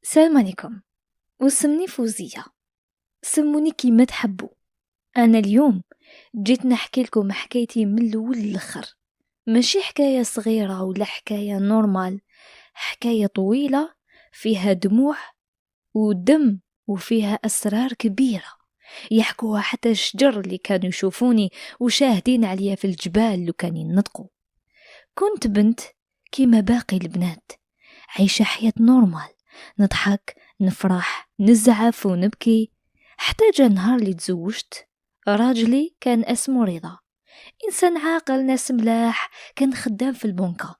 السلام عليكم. وسمني فوزية، سموني كيما تحبوا. انا اليوم جيت نحكي لكم حكايتي من الاول للاخر، ماشي حكايه صغيره ولا حكايه نورمال، حكايه طويله فيها دموع ودم وفيها اسرار كبيره يحكوها حتى الشجر اللي كانوا يشوفوني وشاهدين عليا في الجبال لو كانوا ينطقوا. كنت بنت كيما باقي البنات، عايشه حياه نورمال، نضحك نفرح نزعف ونبكي، حتى جا نهار اللي تزوجت. راجلي كان اسمه رضا، انسان عاقل ناس ملاح، كان خدام في البنكة،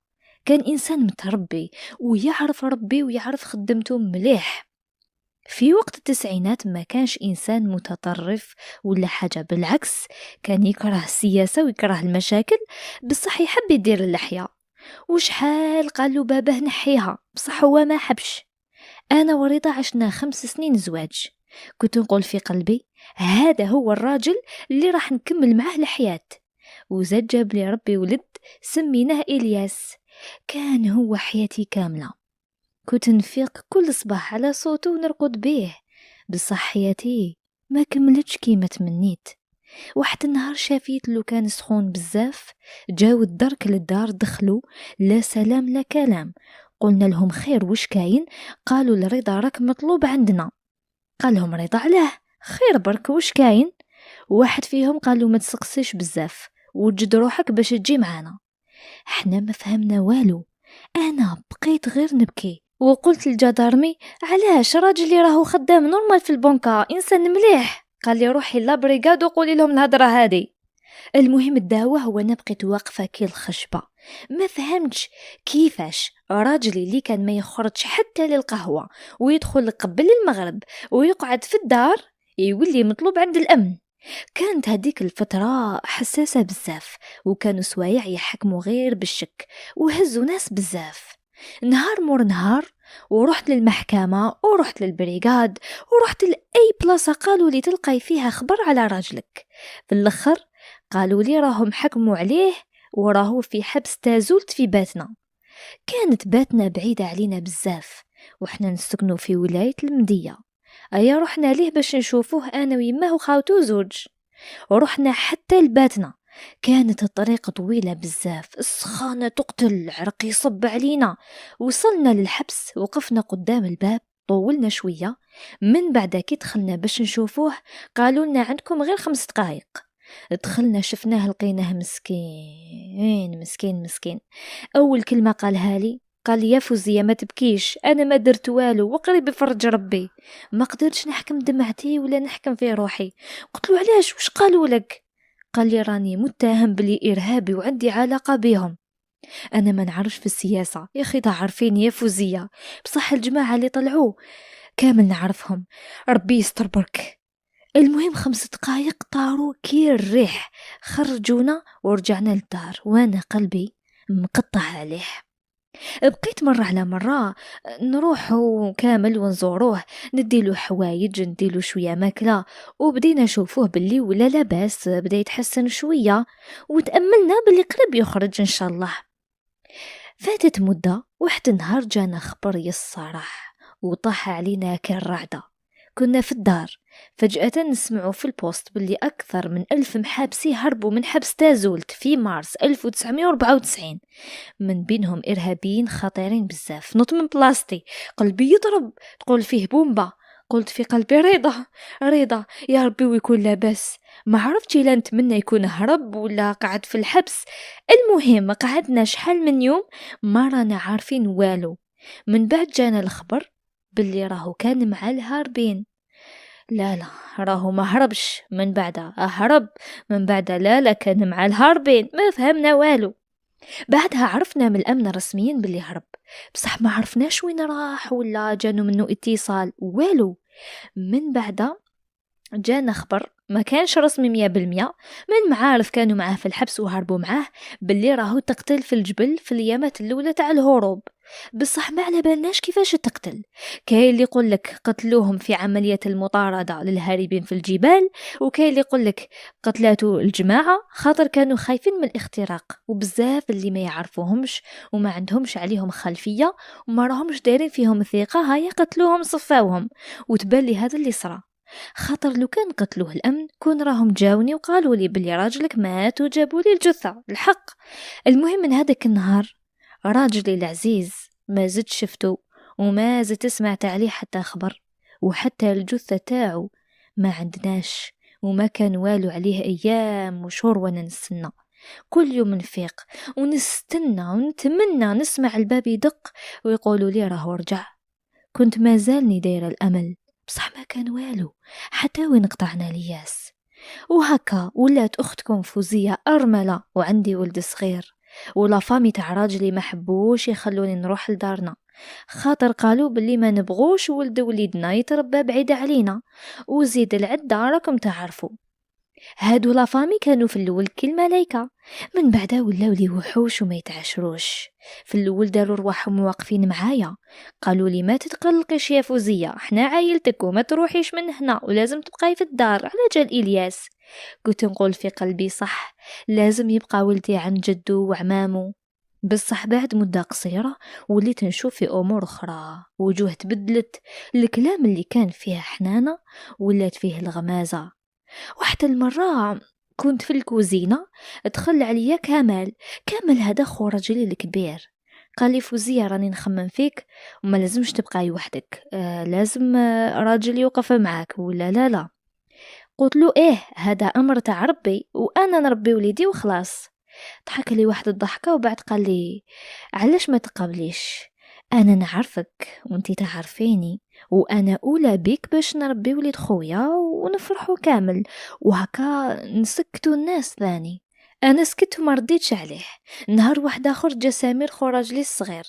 كان انسان متربي ويعرف ربي ويعرف خدمته مليح. في وقت التسعينات ما كانش انسان متطرف ولا حاجة، بالعكس كان يكره السياسة ويكره المشاكل، بصح يحب يدير اللحية، وشحال قالوا باباه نحيها بصح هو ما حبش. أنا ورضا عشنا 5 سنين زواج، كنت نقول في قلبي هذا هو الراجل اللي راح نكمل معاه الحياة. وزاد جاب لي ربي ولد سميناه إلياس، كان هو حياتي كاملة. كنت نفيق كل صباح على صوته ونرقد بيه، بصح حياتي ما كملتش كيما تمنيت. واحد النهار شافيت لو كان سخون بزاف، جاو الدرك للدار، دخلوا لا سلام لا كلام. قلنا لهم خير وش كاين؟ قالوا لرضا راك مطلوب عندنا. قال لهم رضا علاه؟ خير برك وش كاين؟ واحد فيهم قالوا ما تسقسيش بزاف وجد روحك باش تجي معانا. احنا ما فهمنا والو، انا بقيت غير نبكي وقلت للجدارمي علاش راجلي راهو خدام نورمال في البنكة، انسان مليح. قال لي روحي لا بريغاد وقولي لهم الهضره هذه. المهم الدعوة هو انا بقيت واقفه كي الخشبه، ما فهمتش كيفاش راجلي اللي كان ما يخرجش حتى للقهوه ويدخل قبل المغرب ويقعد في الدار يولي مطلوب عند الامن. كانت هذيك الفترة حساسة بزاف، وكانوا سوايع يحكموا غير بالشك وهزوا ناس بزاف. نهار مور نهار ورحت للمحكمة ورحت للبريغاد ورحت لأي بلاصة قالوا لي تلقاي فيها خبر على راجلك. في الأخر قالوا لي راهم حكموا عليه وراهو في حبس تازولت في باتنا. كانت باتنا بعيدة علينا بزاف، وحنا نسكنوا في ولاية المدية. أيا رحنا ليه باش نشوفوه أنا ويماه وخاوتو زوج، ورحنا حتى لباتنا. كانت الطريق طويلة بزاف، السخانة تقتل، العرق يصب علينا. وصلنا للحبس، وقفنا قدام الباب، طولنا شوية. من بعد كي دخلنا باش نشوفوه قالوا لنا عندكم غير 5 دقايق. دخلنا شفناه لقيناه مسكين مسكين مسكين. أول كلمة قالها لي قال لي يا فوزية ما تبكيش، أنا ما درت والو وقريب فرج ربي. ما قدرتش نحكم دمعتي ولا نحكم في روحي. قلت له علاش وش قالوا لك؟ قال لي راني متهم بلي إرهابي وعندي علاقة بهم. أنا ما نعرفش في السياسة يا أخي، تعرفين يا فوزية، بصح الجماعة اللي طلعوا كامل نعرفهم، ربي يستر برك. المهم 5 دقايق طاروا كي الريح، خرجونا ورجعنا للدار وانا قلبي مقطع عليه. بقيت مرة على مرة نروحو كامل ونزوروه، نديلو حوايج نديلو شوية ماكلة، وبدينا نشوفوه باللي ولا لاباس، بدا يتحسن شوية وتأملنا باللي قرب يخرج إن شاء الله. فاتت مدة، واحد النهار جانا خبر يصرح وطاح علينا كالرعدة. كنا في الدار، فجأة نسمعوا في البوست باللي أكثر من 1000 محابسي هربوا من حبس تازولت في مارس 1994، من بينهم إرهابيين خطيرين بزاف. نط من بلاستي، قلبي يضرب، تقول فيه بومبا. قلت في قلبي رضا رضا يا ربي ويكون لاباس. ما عرفتش إلا نتمنى يكون هرب ولا قعد في الحبس. المهم قعدنا شحال من يوم ما رانا عارفين والو. من بعد جانا الخبر باللي راهو كان مع الهاربين. لا راهو ما هربش، من بعد هرب، من بعد لا كان مع الهاربين، ما فهمنا والو. بعدها عرفنا من الأمن رسميا باللي هرب، بصح ما عرفناش وين راح ولا جانو منه اتصال والو. من بعد جانا خبر ما كانش رسمي 100%، من معارف كانوا معاه في الحبس وهربوا معاه، باللي راهو تقتل في الجبل في اليامات الأولى تاع الهروب. بصح ما على بالناش كيفاش تقتل. كاين اللي يقول لك قتلوهم في عملية المطاردة للهاربين في الجبال، وكاين اللي يقول لك قتلاتو الجماعة خاطر كانوا خايفين من الاختراق، وبزاف اللي ما يعرفوهمش وما عندهمش عليهم خلفية وما راهمش دايرين فيهم ثقة، هيا قتلوهم صفاوهم. وتبان لي هذا اللي صرا، خاطر لو كان قتلوه الامن كون راهم جاوني وقالوا لي بلي راجلك مات وجابوا لي الجثة الحق. المهم من هذاك النهار راجلي العزيز ما زد شفتو وما زدت سمعت عليه حتى خبر، وحتى الجثة تاعو ما عندناش، وما كان والو عليه ايام وشهور وانا نستنى. كل يوم نفيق ونستنى ونتمنى نسمع الباب يدق ويقولوا لي راهو رجع. كنت مازالني دايره الامل، بصح ما كان والو حتى وين قطعنا الياس. وهكا ولات اختكم فوزية ارمله وعندي ولد صغير، ولا فامي تاع راجلي ما حبوش يخلوني نروح لدارنا، خاطر قالوا باللي ما نبغوش ولد وليدنا يتربى بعيد علينا، وزيد العدة راكم تعرفوا. هادو لافامي كانوا في الاول كالملايكه، من بعدا ولاو لي وحوش وما يتعشروش. في الاول داروا رواحهم واقفين معايا، قالوا لي ما تتقلقيش يا فوزيه، احنا عائلتك وما تروحيش من هنا ولازم تبقاي في الدار على جال الياس. كنت نقول في قلبي صح، لازم يبقى ولدي عند جدو وعمامو. بصح بعد مدة قصيرة وليت نشوف في أمور أخرى، وجوه تبدلت، الكلام اللي كان فيها حنانة ولات فيه الغمازة. واحدة المرة كنت في الكوزينة، دخل عليا كامل هذا خو رجلي الكبير، قال لي فوزية راني نخمم فيك وما لازمش تبقاي وحدك، لازم راجل يوقف معاك ولا لا. قلت له ايه هذا امر تاع ربي وانا نربي وليدي وخلاص. ضحك لي واحد الضحكة وبعد قال لي علاش ما تقابليش، انا نعرفك وانتي تعرفيني، وانا اولى بيك باش نربي وليد خويا ونفرحوا كامل، وهكا نسكتوا الناس ثاني. انا سكت وما رديتش عليه. نهار واحد اخر جا سمير خو راجلي الصغير،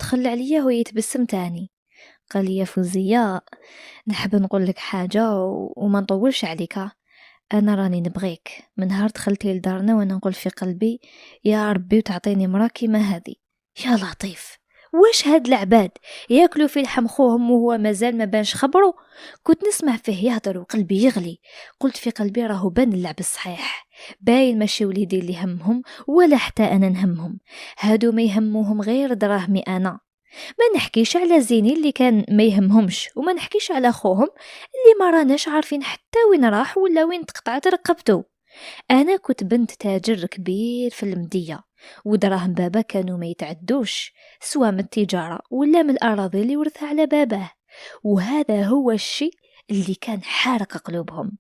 دخل عليا وهو يتبسم تاني، قال لي يا فوزية نحب نقول لك حاجة وما نطولش عليك، انا راني نبغيك. من نهار دخلتي لدارنا وانا نقول في قلبي يا ربي وتعطيني مرا كيما هذه. يا لطيف، واش هاد العباد ياكلوا في لحم خوهم وهو مازال ما بانش خبره؟ كنت نسمع فيه يهدر وقلبي يغلي. قلت في قلبي راهو بان اللعب الصحيح، باين ماشي وليدي اللي همهم ولا حتى انا نهمهم، هادو ما يهموهم غير دراهمي انا. ما نحكيش على زيني اللي كان ما يهمهمش، وما نحكيش على خوهم اللي ما راناش عارفين حتى وين راح ولا وين تقطعت رقبته. انا كنت بنت تاجر كبير في المدية، ودراهم بابا كانوا ما يتعدوش، سواء من التجارة ولا من الأراضي اللي ورثها على باباه، وهذا هو الشيء اللي كان حارق قلوبهم.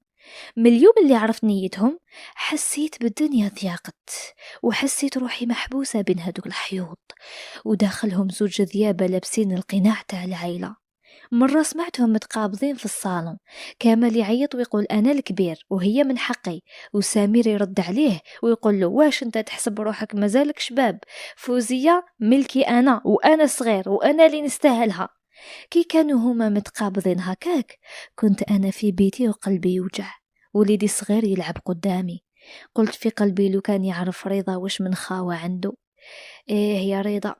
من اليوم اللي عرفت نيتهم حسيت بالدنيا ضيقت، وحسيت روحي محبوسة بين هدوك الحيوط، وداخلهم زوج ذيابة لابسين القناع تاع العيلة. مرة سمعتهم متقابضين في الصالون، كامل يعيط ويقول أنا الكبير وهي من حقي، وسمير يرد عليه ويقول له واش انت تحسب روحك مازالك شباب، فوزية ملكي أنا وأنا صغير وأنا اللي نستاهلها. كي كانوا هما متقابضين هكاك كنت أنا في بيتي وقلبي يوجع، وليدي صغير يلعب قدامي. قلت في قلبي لو كان يعرف رضا واش من خاوة عنده. ايه يا رضا،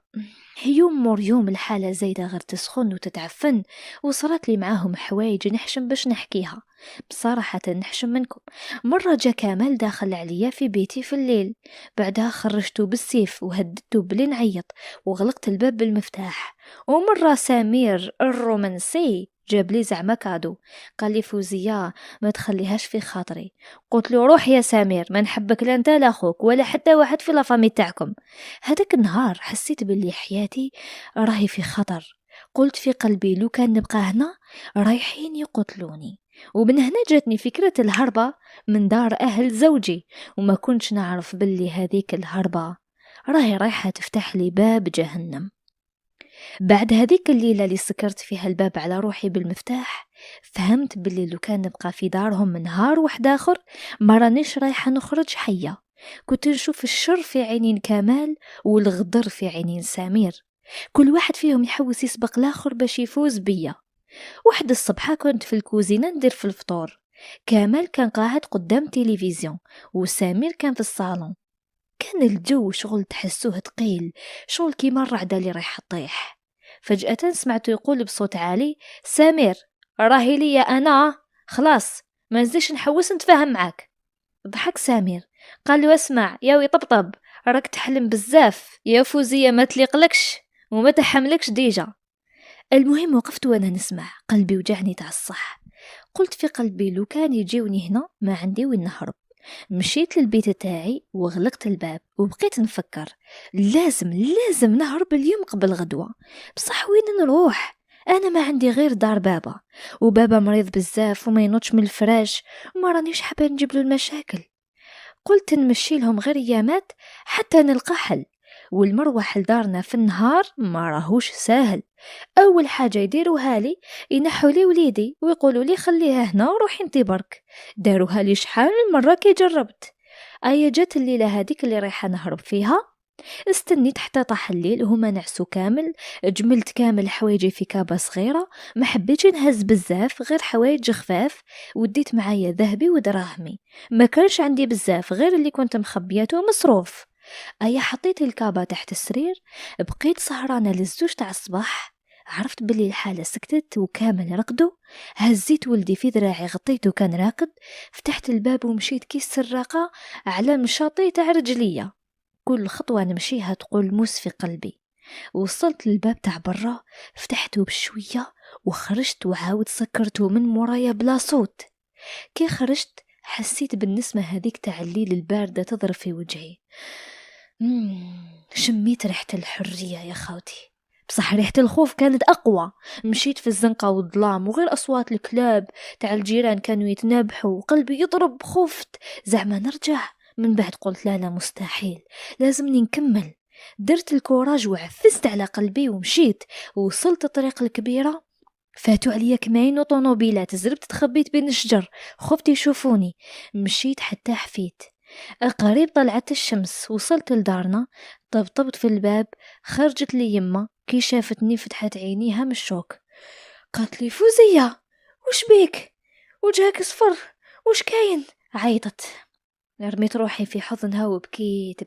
يوم مور يوم الحالة زايدة غير تسخن وتتعفن، وصارت لي معاهم حوايج نحشم باش نحكيها، بصراحة نحشم منكم. مرة جا كامل داخل عليا في بيتي في الليل، بعدها خرجته بالسيف وهددته بلي نعيط وغلقت الباب بالمفتاح. ومرة سمير الرومانسي جاب لي زعما كادو، قال لي فوزية ما تخليهاش في خاطري. قلت له روح يا سمير، ما نحبك لا انت لا اخوك ولا حتى واحد في لافامي تاعكم. هذاك النهار حسيت باللي حياتي راهي في خطر. قلت في قلبي لو كان نبقى هنا رايحين يقتلوني. ومن هنا جاتني فكرة الهربة من دار أهل زوجي، وما كنتش نعرف باللي هذيك الهربة راهي رايحة تفتح لي باب جهنم. بعد هذيك الليلة اللي سكرت فيها الباب على روحي بالمفتاح، فهمت باللي لو كان نبقى في دارهم من نهار واحد آخر ما رانيش رايحة نخرج حية. كنت نشوف الشر في عينين كمال والغدر في عينين سمير، كل واحد فيهم يحوس يسبق الآخر باش يفوز بيا. واحد الصبحة كنت في الكوزينة ندير في الفطور، كمال كان قاعد قدام تلفزيون وسمير كان في الصالون. كان الجو شغل تحسوه تقيل، شغل كيما الرعدة اللي رايحة طيح. فجأة سمعته يقول بصوت عالي: سمير، راهي ليا أنا، خلاص ما نزيش نحوس نتفاهم معاك. ضحك سمير، قال له: اسمع يا ويطبطب، راك تحلم بزاف يا فوزية، ما تليقلكش وما تحملكش ديجا. المهم وقفت وانا نسمع، قلبي وجعني تاع الصح. قلت في قلبي لو كان يجيوني هنا ما عندي وين نهرب. مشيت للبيت تاعي وغلقت الباب وبقيت نفكر، لازم نهرب اليوم قبل غدوة. بصح وين نروح؟ انا ما عندي غير دار بابا، وبابا مريض بزاف وما ينوضش من الفراش، وما رانيش حابه نجيب له المشاكل. قلت نمشي لهم غير ايامات حتى نلقى حل. والمروح لدارنا في النهار ما راهوش ساهل. اول حاجه يديروها لي ينحوا لي وليدي ويقولوا لي خليها هنا وروحي انتي برك. داروها لي شحال من مره كي جربت. ايا جات الليله هذيك اللي رايحه نهرب فيها، استنيت حتى طاح الليل وهما نعسوا كامل. جملت كامل حوايجي في كابه صغيره، ما حبيتش نهز بزاف، غير حوايج خفاف. وديت معايا ذهبي ودراهمي، ما كانش عندي بزاف غير اللي كنت مخبياته مصروف. ايا حطيت الكابه تحت السرير، بقيت سهرانه للزوج تاع الصباح. عرفت بلي الحالة سكتت وكامل رقدوا. هزيت ولدي في ذراعي غطيته كان راقد. فتحت الباب ومشيت كيس سراقة على مشاطي تاع رجليا. كل خطوة نمشيها تقول موس في قلبي. وصلت للباب تاع برا، فتحته بشوية وخرجت وعاود سكرته من مورايا بلا صوت. كي خرجت حسيت بالنسمة هذيك تاع الليل الباردة تضرب في وجهي. شميت ريحة الحرية يا خوتي، بصح ريحة الخوف كانت أقوى. مشيت في الزنقة والظلام وغير أصوات الكلاب تاع الجيران كانوا يتنابحوا وقلبي يضرب. خفت زعما نرجع، من بعد قلت لا مستحيل، لازمني نكمل. درت الكوراج وعفزت على قلبي ومشيت. وصلت الطريق الكبيرة، فاتوا عليا كمين وطونوبيلات، زربت تخبيت بين الشجر، خفت يشوفوني. مشيت حتى حفيت. قريب طلعت الشمس، وصلت لدارنا، طبطبت في الباب. خرجت لي يما، كي شافتني فتحت عينيها من الشوك. قالت لي: فوزية، وش بيك؟ وجهك صفر، وش كاين؟ عيطت. رميت روحي في حضنها وبكيت.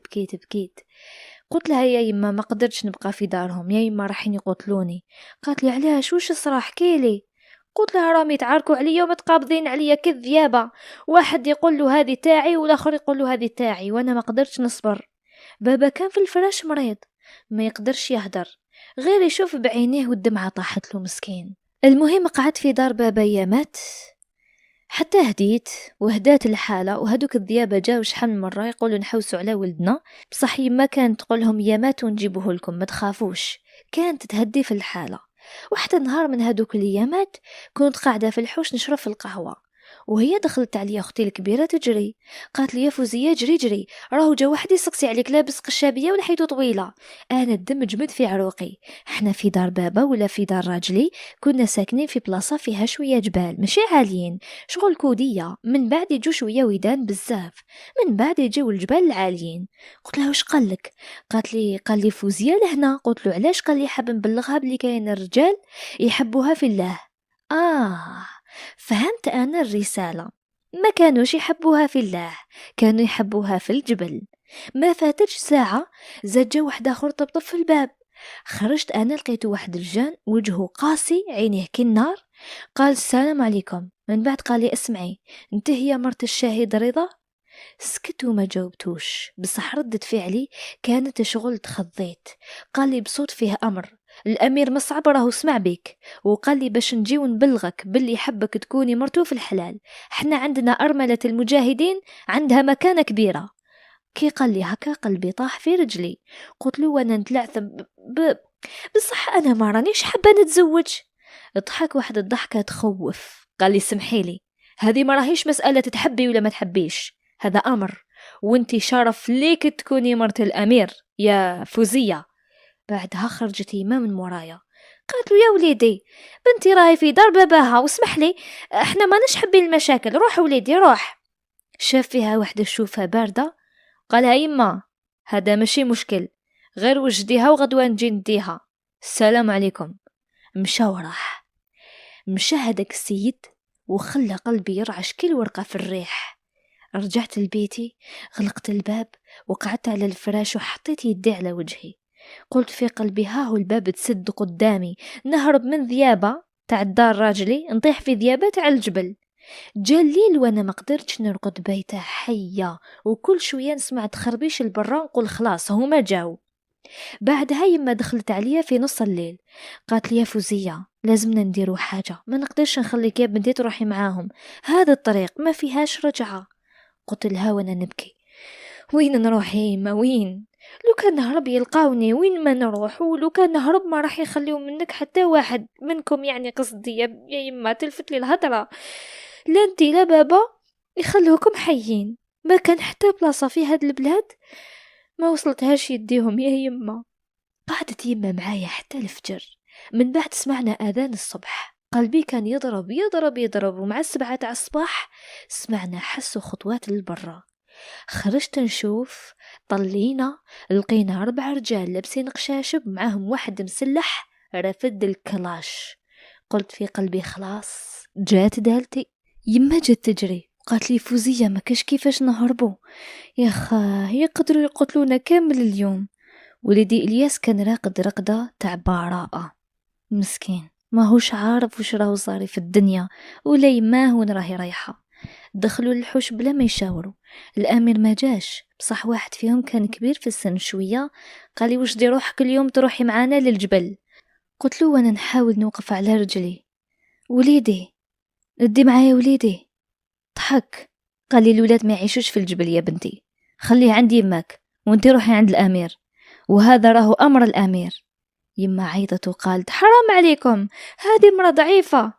قلت لها: يا يما ما قدرتش نبقى في دارهم، يا يما راحين يقتلوني. قالت لي: علاش؟ وش صرا؟ احكيلي. قلت لها: رامي يتعاركوا عليا ومتقابضين عليا كذيابه، واحد يقول له هذه تاعي والاخر يقول له هذه تاعي، وانا ما قدرتش نصبر. بابا كان في الفراش مريض، ما يقدرش يهدر، غير يشوف بعينيه والدمعه طاحت له مسكين. المهم قعدت في دار بابا ايامات حتى هديت وهدات الحالة. وهدوك الذيابة جاو شحال من مرة يقولوا نحوسوا على ولدنا، بصح يما كانت تقولهم يامات ونجيبوه لكم ما تخافوش. كانت تهدي في الحالة. وحتى نهار من هدوك اليامات كنت قاعدة في الحوش نشرب في القهوة، وهي دخلت عليا اختي الكبيره تجري. قالت لي: يا فوزيه جري راهو جا واحد يسقسي عليك لابس قشابيه ولا حيته طويله. انا الدم جمد في عروقي. احنا في دار بابا ولا في دار راجلي كنا ساكنين في بلاصه فيها شويه جبال ماشي عاليين، شغل كوديه، من بعد يجوا شويه ويدان بزاف، من بعد يجوا الجبال العاليين. قلت لها: واش قالك؟ قال لي فوزيه لهنا. قلت له: علاش؟ قال لي: حاب نبلغها بلي كاين الرجال يحبوها في الله. فهمت أنا الرسالة. ما كانوش يحبوها في الله، كانوا يحبوها في الجبل. ما فاتتش ساعة زاد جا واحد آخر طبطب في الباب. خرجت أنا لقيت واحد الجان وجهه قاسي عينيه كالنار. قال: السلام عليكم. من بعد قال لي: اسمعي، انت هي مرت الشهيد رضا؟ سكت وما جاوبتوش، بصح ردت فعلي كانت شغل تخضيت. قال لي بصوت فيه أمر: الأمير مصعب راهو سمع بك، وقال لي باش نجي ونبلغك باللي حبك تكوني مرتو في الحلال. احنا عندنا أرملة المجاهدين عندها مكانة كبيرة. كي قال لي هكا قلبي طاح في رجلي. قلت له وانا نتلعثم بصح انا ما رانيش حابه نتزوج. ضحك واحد الضحكه تخوف. قال لي: سمحيلي، هذه ما راهيش مسألة تحبي ولا ما تحبيش، هذا أمر، وانتي شرف ليك تكوني مرت الأمير يا فوزية. بعدها خرجت يما من مورايا. قالت له: يا وليدي، بنتي راهي في دار باباها، واسمح لي احنا ما نحبين المشاكل، روح وليدي روح. شاف فيها واحدة الشوفة باردة، قالها: يما هذا ماشي مشكل، غير وجديها وغدوة نجي نديها، السلام عليكم. مشى وراح. مشى هداك السيد وخلى قلبي يرعش كل ورقة في الريح. رجعت لبيتي، غلقت الباب وقعدت على الفراش وحطيت يدي على وجهي. قلت في قلبي ها هو الباب تسد قدامي، نهرب من ذيابة تاع الدار راجلي، نطيح في ذيابة تاع الجبل. جا الليل وانا ما قدرتش نرقد، بيته حيه وكل شويه نسمع تخربيش البرا، نقول خلاص هما جاو. بعدها يما دخلت عليا في نص الليل، قالت لي يا فوزيه لازمنا نديرو حاجه، ما نقدرش نخليك يا بنتي تروحي معاهم، هذا الطريق ما فيهاش رجعه. قلت لها وانا نبكي وين نروح يا يما وين؟ لو كان نهرب يلقاوني وين ما نروح، ولو كان نهرب ما راح يخليو منك حتى واحد منكم، يعني قصدي يا يما تلفت لي الهضره، لا انتي لا بابا يخلوكم حيين، ما كان حتى بلاصه في هاد البلاد ما وصلتهاش يديهم يا يما. قعدت يما معايا حتى الفجر، من بعد سمعنا اذان الصبح، قلبي كان يضرب يضرب يضرب، ومع 7 تاع الصباح سمعنا حس خطوات للبرا. خرجت نشوف، طلينا لقينا 4 رجال لابسين قشاشب، معاهم واحد مسلح رافد الكلاش. قلت في قلبي خلاص جات دالتي. يما جات تجري وقالت لي فوزية ما كاش كيفاش نهربو، يا خا يقدروا يقتلونا كامل اليوم. ولدي الياس كان راقد رقدة تاع براءة، مسكين ما هوش عارف وش راهو صاري في الدنيا ولا يما وين راهي رايحه. دخلوا للحوش بلا ما يشاوروا. الامير ما جاش، بصح واحد فيهم كان كبير في السن شويه، قال لي واش دي روحك اليوم تروحي معانا للجبل؟ قلت له وانا نحاول نوقف على رجلي. وليدي ادي معايا وليدي. ضحك قال لي الولاد ما يعيشوش في الجبل يا بنتي، خليه عندي يماك وانتي روحي عند الامير، وهذا راهو امر الامير. يما عيطت وقالت حرام عليكم هذه مرة ضعيفة،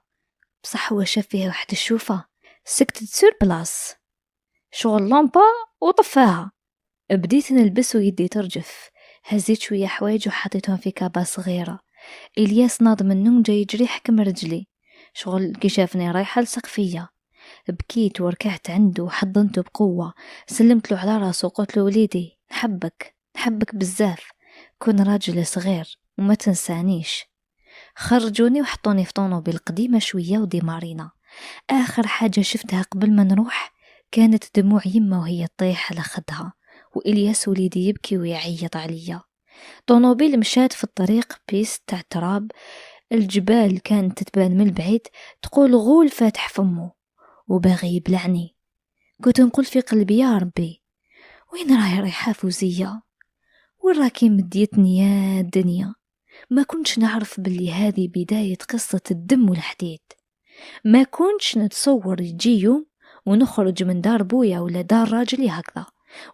بصح هو شاف فيها واحد الشوفة، سكتت سور بلاص شغل لامبا وطفاها. بديت نلبس ويدي ترجف، هزيت شوية حوايج وحطيتهم في كابة صغيرة. إلياس ناض من النوم جاي يجري حكم رجلي، شغل كي شافني رايحة لسقفية. بكيت وركعت عنده وحضنته بقوة، سلمت له على راسه وقلت له وليدي نحبك بزاف، كون راجل صغير وما تنسانيش. خرجوني وحطوني في طونوبيل قديمة شوية وديمارينا. آخر حاجة شفتها قبل ما نروح كانت دموع يما وهي طيح على خدها، وإلياس وليدي يبكي ويعيط عليا. طونوبيل مشات في الطريق بيست تاع تراب، الجبال كانت تتبان من البعيد، تقول غول فاتح فمه وباغي يبلعني. كنت نقول في قلبي يا ربي وين راهي رايحة فوزية، وين راكي مديتني يا الدنيا. ما كنتش نعرف باللي هذه بداية قصة الدم والحديد، ما كنتش نتصور يجي يوم ونخرج من دار بويا ولا دار راجلي هكذا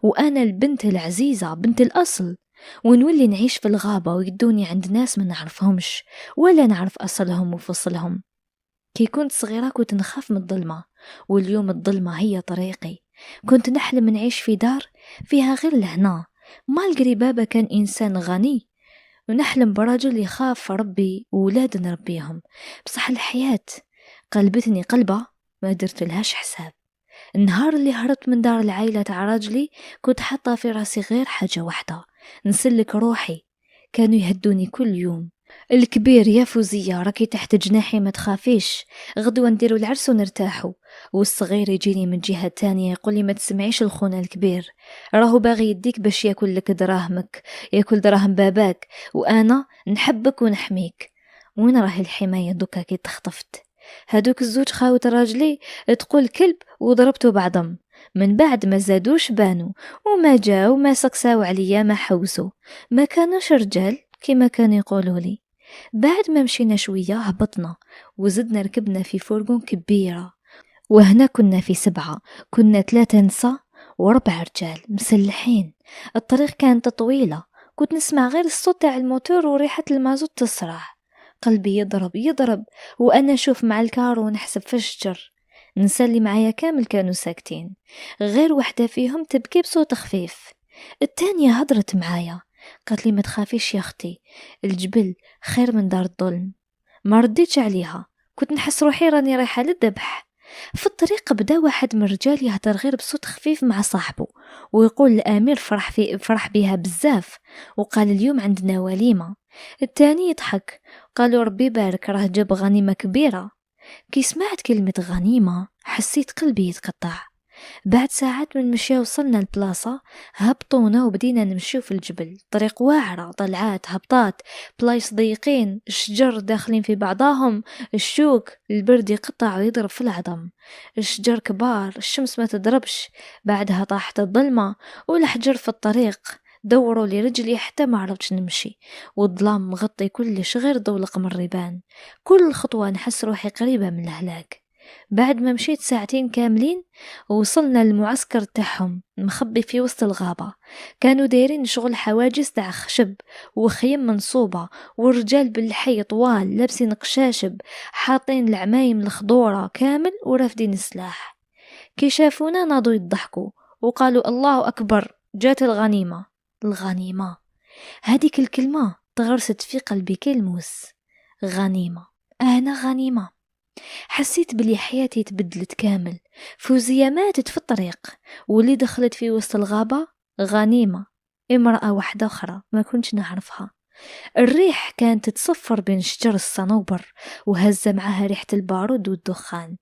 وأنا البنت العزيزة بنت الأصل، ونولي نعيش في الغابة ويدوني عند ناس ما نعرفهمش ولا نعرف أصلهم وفصلهم. كي كنت صغيرة كنت نخاف من الظلمة، واليوم الظلمة هي طريقي. كنت نحلم نعيش في دار فيها غير لهنا، مالقري بابا كان إنسان غني، ونحلم برجل يخاف ربي وولاد نربيهم. بصح الحياة قلبتني قلبة ما درت لهاش حساب. النهار اللي هربت من دار العائلة تاع راجلي كنت حاطة في راسي غير حاجة واحدة، نسلك روحي. كانوا يهدوني كل يوم، الكبير يا فوزية راكي تحت جناحي ما تخافيش، غدوة نديروا العرس ونرتاحوا. والصغير يجيني من جهة تانية يقولي ما تسمعيش الخونا الكبير، راهو باغي يديك باش ياكل لك دراهمك، ياكل دراهم باباك، وانا نحبك ونحميك. وين راهي الحماية دوكا كي تخطفت؟ هادوك الزوج خاوت راجلي تقول كلب وضربته بعضهم، من بعد ما زادوش بانوا وما جاو ما سقساو عليا ما حوسوا، ما كانوش رجال كما كانوا يقولوا لي. بعد ما مشينا شوية هبطنا وزدنا ركبنا في فورغون كبيرة، وهنا كنا في 7، كنا 3 نساء و4 رجال مسلحين. الطريق كانت طويلة، كنت نسمع غير الصوت تاع الموتور وريحة المازوت تسرح. قلبي يضرب وأنا أشوف مع الكارو ونحسب في الشجر. نسلي معايا كامل كانوا ساكتين، غير واحدة فيهم تبكي بصوت خفيف. التانية هضرت معايا قالت لي ما تخافيش يا أختي، الجبل خير من دار الظلم. ما رديتش عليها، كنت نحس روحي راني رايحة للذبح. في الطريق بدا واحد من الرجال يهدر غير بصوت خفيف مع صاحبه ويقول الأمير فرح بيها بزاف وقال اليوم عندنا وليمة. التاني يضحك قالوا ربي بارك راه جاب غنيمة كبيرة. كي سمعت كلمة غنيمة حسيت قلبي يتقطع، بعد ساعات من مشي وصلنا البلاصة، هبطونا وبدينا نمشيو في الجبل. طريق واعرة، طلعات هبطات، بلايص ضيقين، الشجر داخلين في بعضاهم، الشوك البرد يقطع ويضرب في العظم، الشجر كبار، الشمس ما تضربش، بعدها طاحت الظلمة والحجر في الطريق دوروا لي رجلي حتى ما عرفتش نمشي، والظلام مغطي كلش غير ضوء القمر يبان. كل خطوة نحس روحي قريبة من الهلاك. بعد ما مشيت ساعتين كاملين وصلنا للمعسكر تاعهم مخبي في وسط الغابة. كانوا دايرين شغل حواجز تاع خشب وخيم منصوبة، والرجال بالحي طوال لابسين قشاشب حاطين العمايم الخضورة كامل ورافدين السلاح. كي شافونا ناضوا يضحكوا وقالوا الله أكبر، جات الغنيمة. الغنيمة، هذيك الكلمة تغرست في قلبي كالموس. غنيمة، أنا غنيمة. حسيت بلي حياتي تبدلت كامل. فوزية ماتت في الطريق، واللي دخلت في وسط الغابة غنيمة، امرأة واحدة أخرى ما كنتش نعرفها. الريح كانت تتصفر بين شجر الصنوبر وهز معها ريحة البارود والدخان.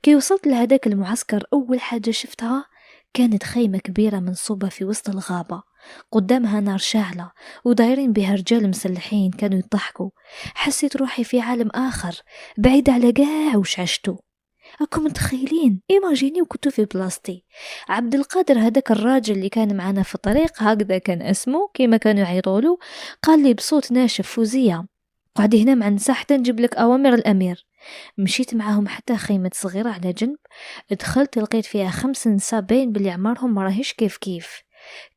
كي وصلت لهداك المعسكر أول حاجة شفتها كانت خيمة كبيرة منصوبة في وسط الغابة، قدامها نار شاعلة ودايرين بها رجال مسلحين كانوا يضحكوا. حسيت روحي في عالم آخر بعيد على قاع وش عشتو. أكم متخيلين إيماجيني وكنتو في بلاستي. عبد القادر هذاك الراجل اللي كان معنا في الطريق، هكذا كان اسمه كيما كانوا يعيطولو، قال لي بصوت ناشف: فوزية قعدي هنا مع النساء حتى نجيب لك أوامر الأمير. مشيت معهم حتى خيمة صغيرة على جنب، دخلت لقيت فيها 5 نساء باين بلي عمرهم ما راهيش كيف كيف.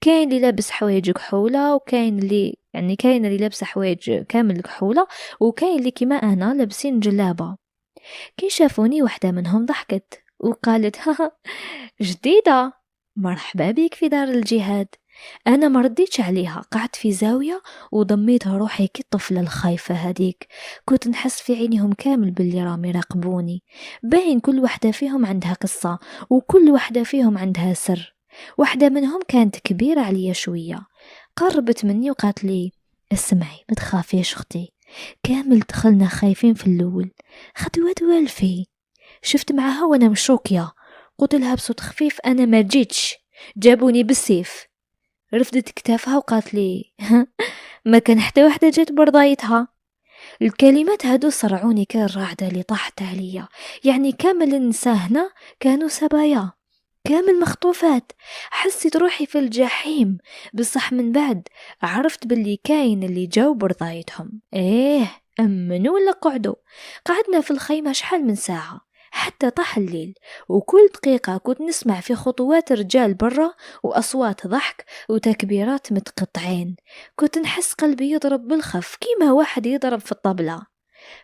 كاين اللي لابس حوايج كحولة، وكاين اللي كاين اللي لابس حوايج كامل كحولة، وكاين اللي كيما أنا لابسين جلابة. كي شافوني واحدة منهم ضحكت وقالت: ها جديدة، مرحبا بك في دار الجهاد. أنا ما رديتش عليها، قعدت في زاوية وضميت روحي كالطفلة الخايفة هذيك. كنت نحس في عينيهم كامل باللي راهم يراقبوني. باين كل واحدة فيهم عندها قصة، وكل واحدة فيهم عندها سر. واحدة منهم كانت كبيرة عليا شوية، قربت مني وقالت لي: اسمعي ما تخافيش اختي. كامل دخلنا خايفين في الأول، خطوات والفي. شفت معها وانا مشوكية، قلت لها بصوت خفيف: انا ما جيتش، جابوني بالسيف. رفدت كتافها وقالت لي: ما كان حتى واحدة جات برضايتها. الكلمات هادو صرعوني كالرعدة اللي طاحت عليا. يعني كامل النساء هنا كانوا سبايا، كامل مخطوفات. حسيت روحي في الجحيم. بصح من بعد عرفت باللي كاين اللي جاو برضايتهم. أمنوا ولا قعدوا. قعدنا في الخيمة شحال من ساعة حتى طاح الليل، وكل دقيقة كنت نسمع في خطوات رجال برا وأصوات ضحك وتكبيرات متقطعين. كنت نحس قلبي يضرب بالخف كيما واحد يضرب في الطبلة.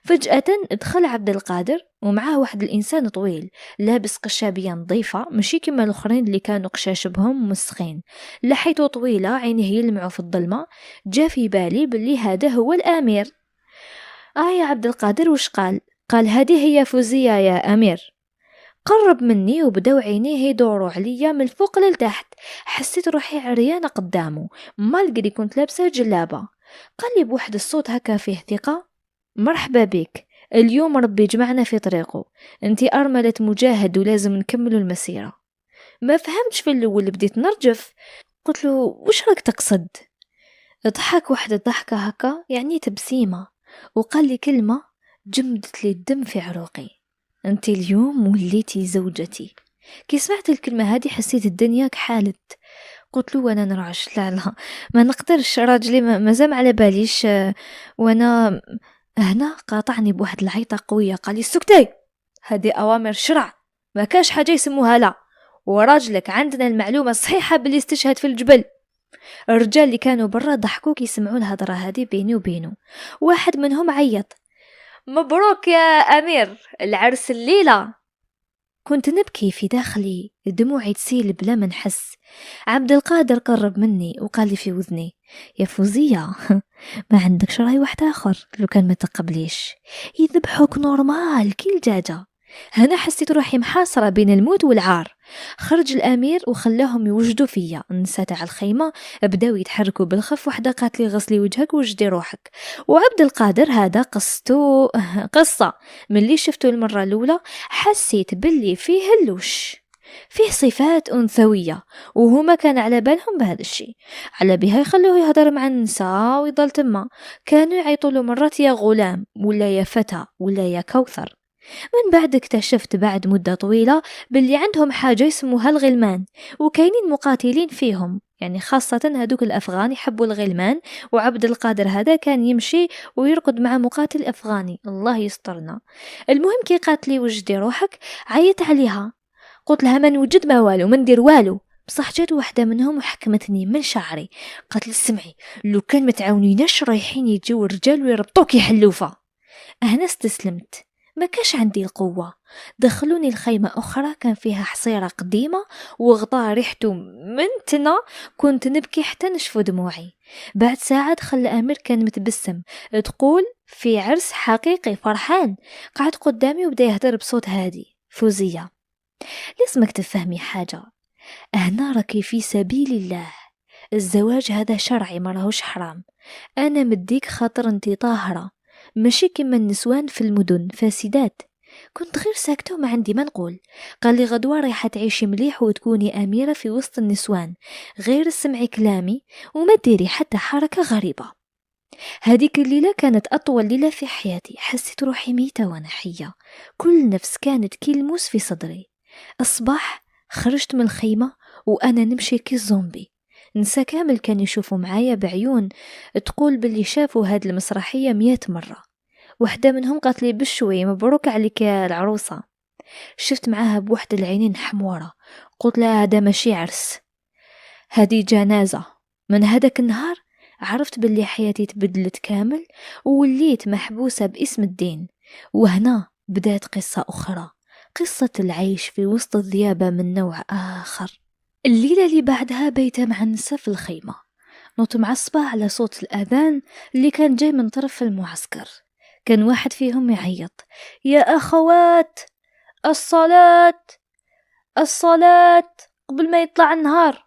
فجأة دخل عبد القادر ومعاه واحد الإنسان طويل لابس قشابية نظيفة، ماشي كيما الآخرين اللي كانوا قشاشبهم مسخين. لحيته طويلة، عينيه يلمعوا في الظلمة. جا في بالي باللي هذا هو الأمير. يا عبد القادر وش قال؟ قال: هذه هي فوزية يا أمير. قرب مني وبداو عينيه يدوروا عليا من الفوق للتحت. حسيت روحي عريانة قدامه، ما لقيت كنت لابسة جلابة. قال لي بواحد الصوت هكا فيه ثقة: مرحبا بك، اليوم ربي جمعنا في طريقه، انتي أرملة مجاهد ولازم نكملوا المسيرة. ما فهمتش في الأول، بديت نرجف. قلت له: وش راك تقصد؟ ضحك واحدة ضحكة هكا يعني تبسيمة، وقال لي كلمة جمدت لي الدم في عروقي: انت اليوم وليتي زوجتي. كي سمعت الكلمة هذه حسيت الدنيا كحالت. قلت له: وانا نرعش؟ لا ما نقدرش، راجلي مازال على باليش. وانا هنا قاطعني بواحد العيطة قوية، قال لي: سكتي، هذه أوامر شرع، ما كاش حاجة يسموها لا، وراجلك عندنا المعلومة الصحيحة باللي استشهد في الجبل. الرجال اللي كانوا برا ضحكوا كي يسمعوا الهضرة هذه بيني وبينه. واحد منهم عيط: مبروك يا أمير، العرس الليلة. كنت نبكي في داخلي، دموعي تسيل بلا ما نحس. عبد القادر قرب مني وقال لي في وذني: يا فوزية، ما عندكش رأي واحد آخر لو كان ما تقبليش؟ يذبحوك نورمال كي الدجاجة. هنا حسيت روحي محاصرة بين الموت والعار. خرج الأمير وخلاهم يوجدوا فيا. النساء تاع الخيمة بداو يتحركوا بالخف. وحدة قالت لي: غسلي وجهك وجدي روحك. وعبد القادر هذا قصة من اللي شفته المرة الأولى حسيت باللي فيه اللوش. فيه صفات أنثوية، وهما كان على بالهم بهذا الشيء، على بها يخلوه يهضر مع النساء ويضل تما. كانوا يعيطوا مرات يا غلام ولا يا فتى ولا يا كوثر. من بعد اكتشفت بعد مدة طويلة باللي عندهم حاجة يسموها الغلمان، وكاينين مقاتلين فيهم، يعني خاصة هدوك الأفغان يحبوا الغلمان. وعبد القادر هذا كان يمشي ويرقد مع مقاتل أفغاني، الله يسترنا. المهم كي قالت لي وجدي روحك، عيت عليها، قلت لها ما نوجد ما والو، ما ندير والو. بصح جات واحدة منهم وحكمتني من شعري، قالت لي سمعي، لو كان متعاونيناش رايحين يجيو الرجال ويربطوك يا حلوفة. هنا استسلمت، ما كاش عندي القوة. دخلوني الخيمة أخرى كان فيها حصيرة قديمة وغطاء ريحته منتنة، كنت نبكي حتى نشفو دموعي. بعد ساعة دخل الأمير كان متبسم، تقول في عرس حقيقي فرحان. قعد قدامي وبدا يهدر بصوت هادي، فوزية لازمك تفهمي حاجة، هنا راكي في سبيل الله، الزواج هذا شرعي مراهوش حرام. أنا مديك خاطر انتي طاهرة، ماشي كما النسوان في المدن فاسدات. كنت غير ساكتة وما عندي ما نقول. قال لي غدوة رايحة تعيشي مليح وتكوني أميرة في وسط النسوان، غير سمعي كلامي وما ديري حتى حركة غريبة. هذيك الليلة كانت أطول ليلة في حياتي، حسيت روحي ميتة وأنا حية، كل نفس كانت كيلموس في صدري. الصباح خرجت من الخيمة وأنا نمشي كالزومبي. نسا كامل كان يشوفوا معايا بعيون تقول باللي شافوا هاد المسرحية 100 مرة. واحدة منهم قالت لي بشوي مبروك عليك يا العروسة. شفت معاها بوحد العينين حمورة، قلت لها هذا ماشي عرس، هذه جنازة. من هذاك النهار عرفت باللي حياتي تبدلت كامل ووليت محبوسة باسم الدين. وهنا بدأت قصة أخرى، قصة العيش في وسط الذئابة من نوع آخر. الليلة اللي بعدها بيت مع النساء في الخيمة، نوت معصبة على صوت الأذان اللي كان جاي من طرف المعسكر. كان واحد فيهم يعيط، يا أخوات الصلاة الصلاة قبل ما يطلع النهار.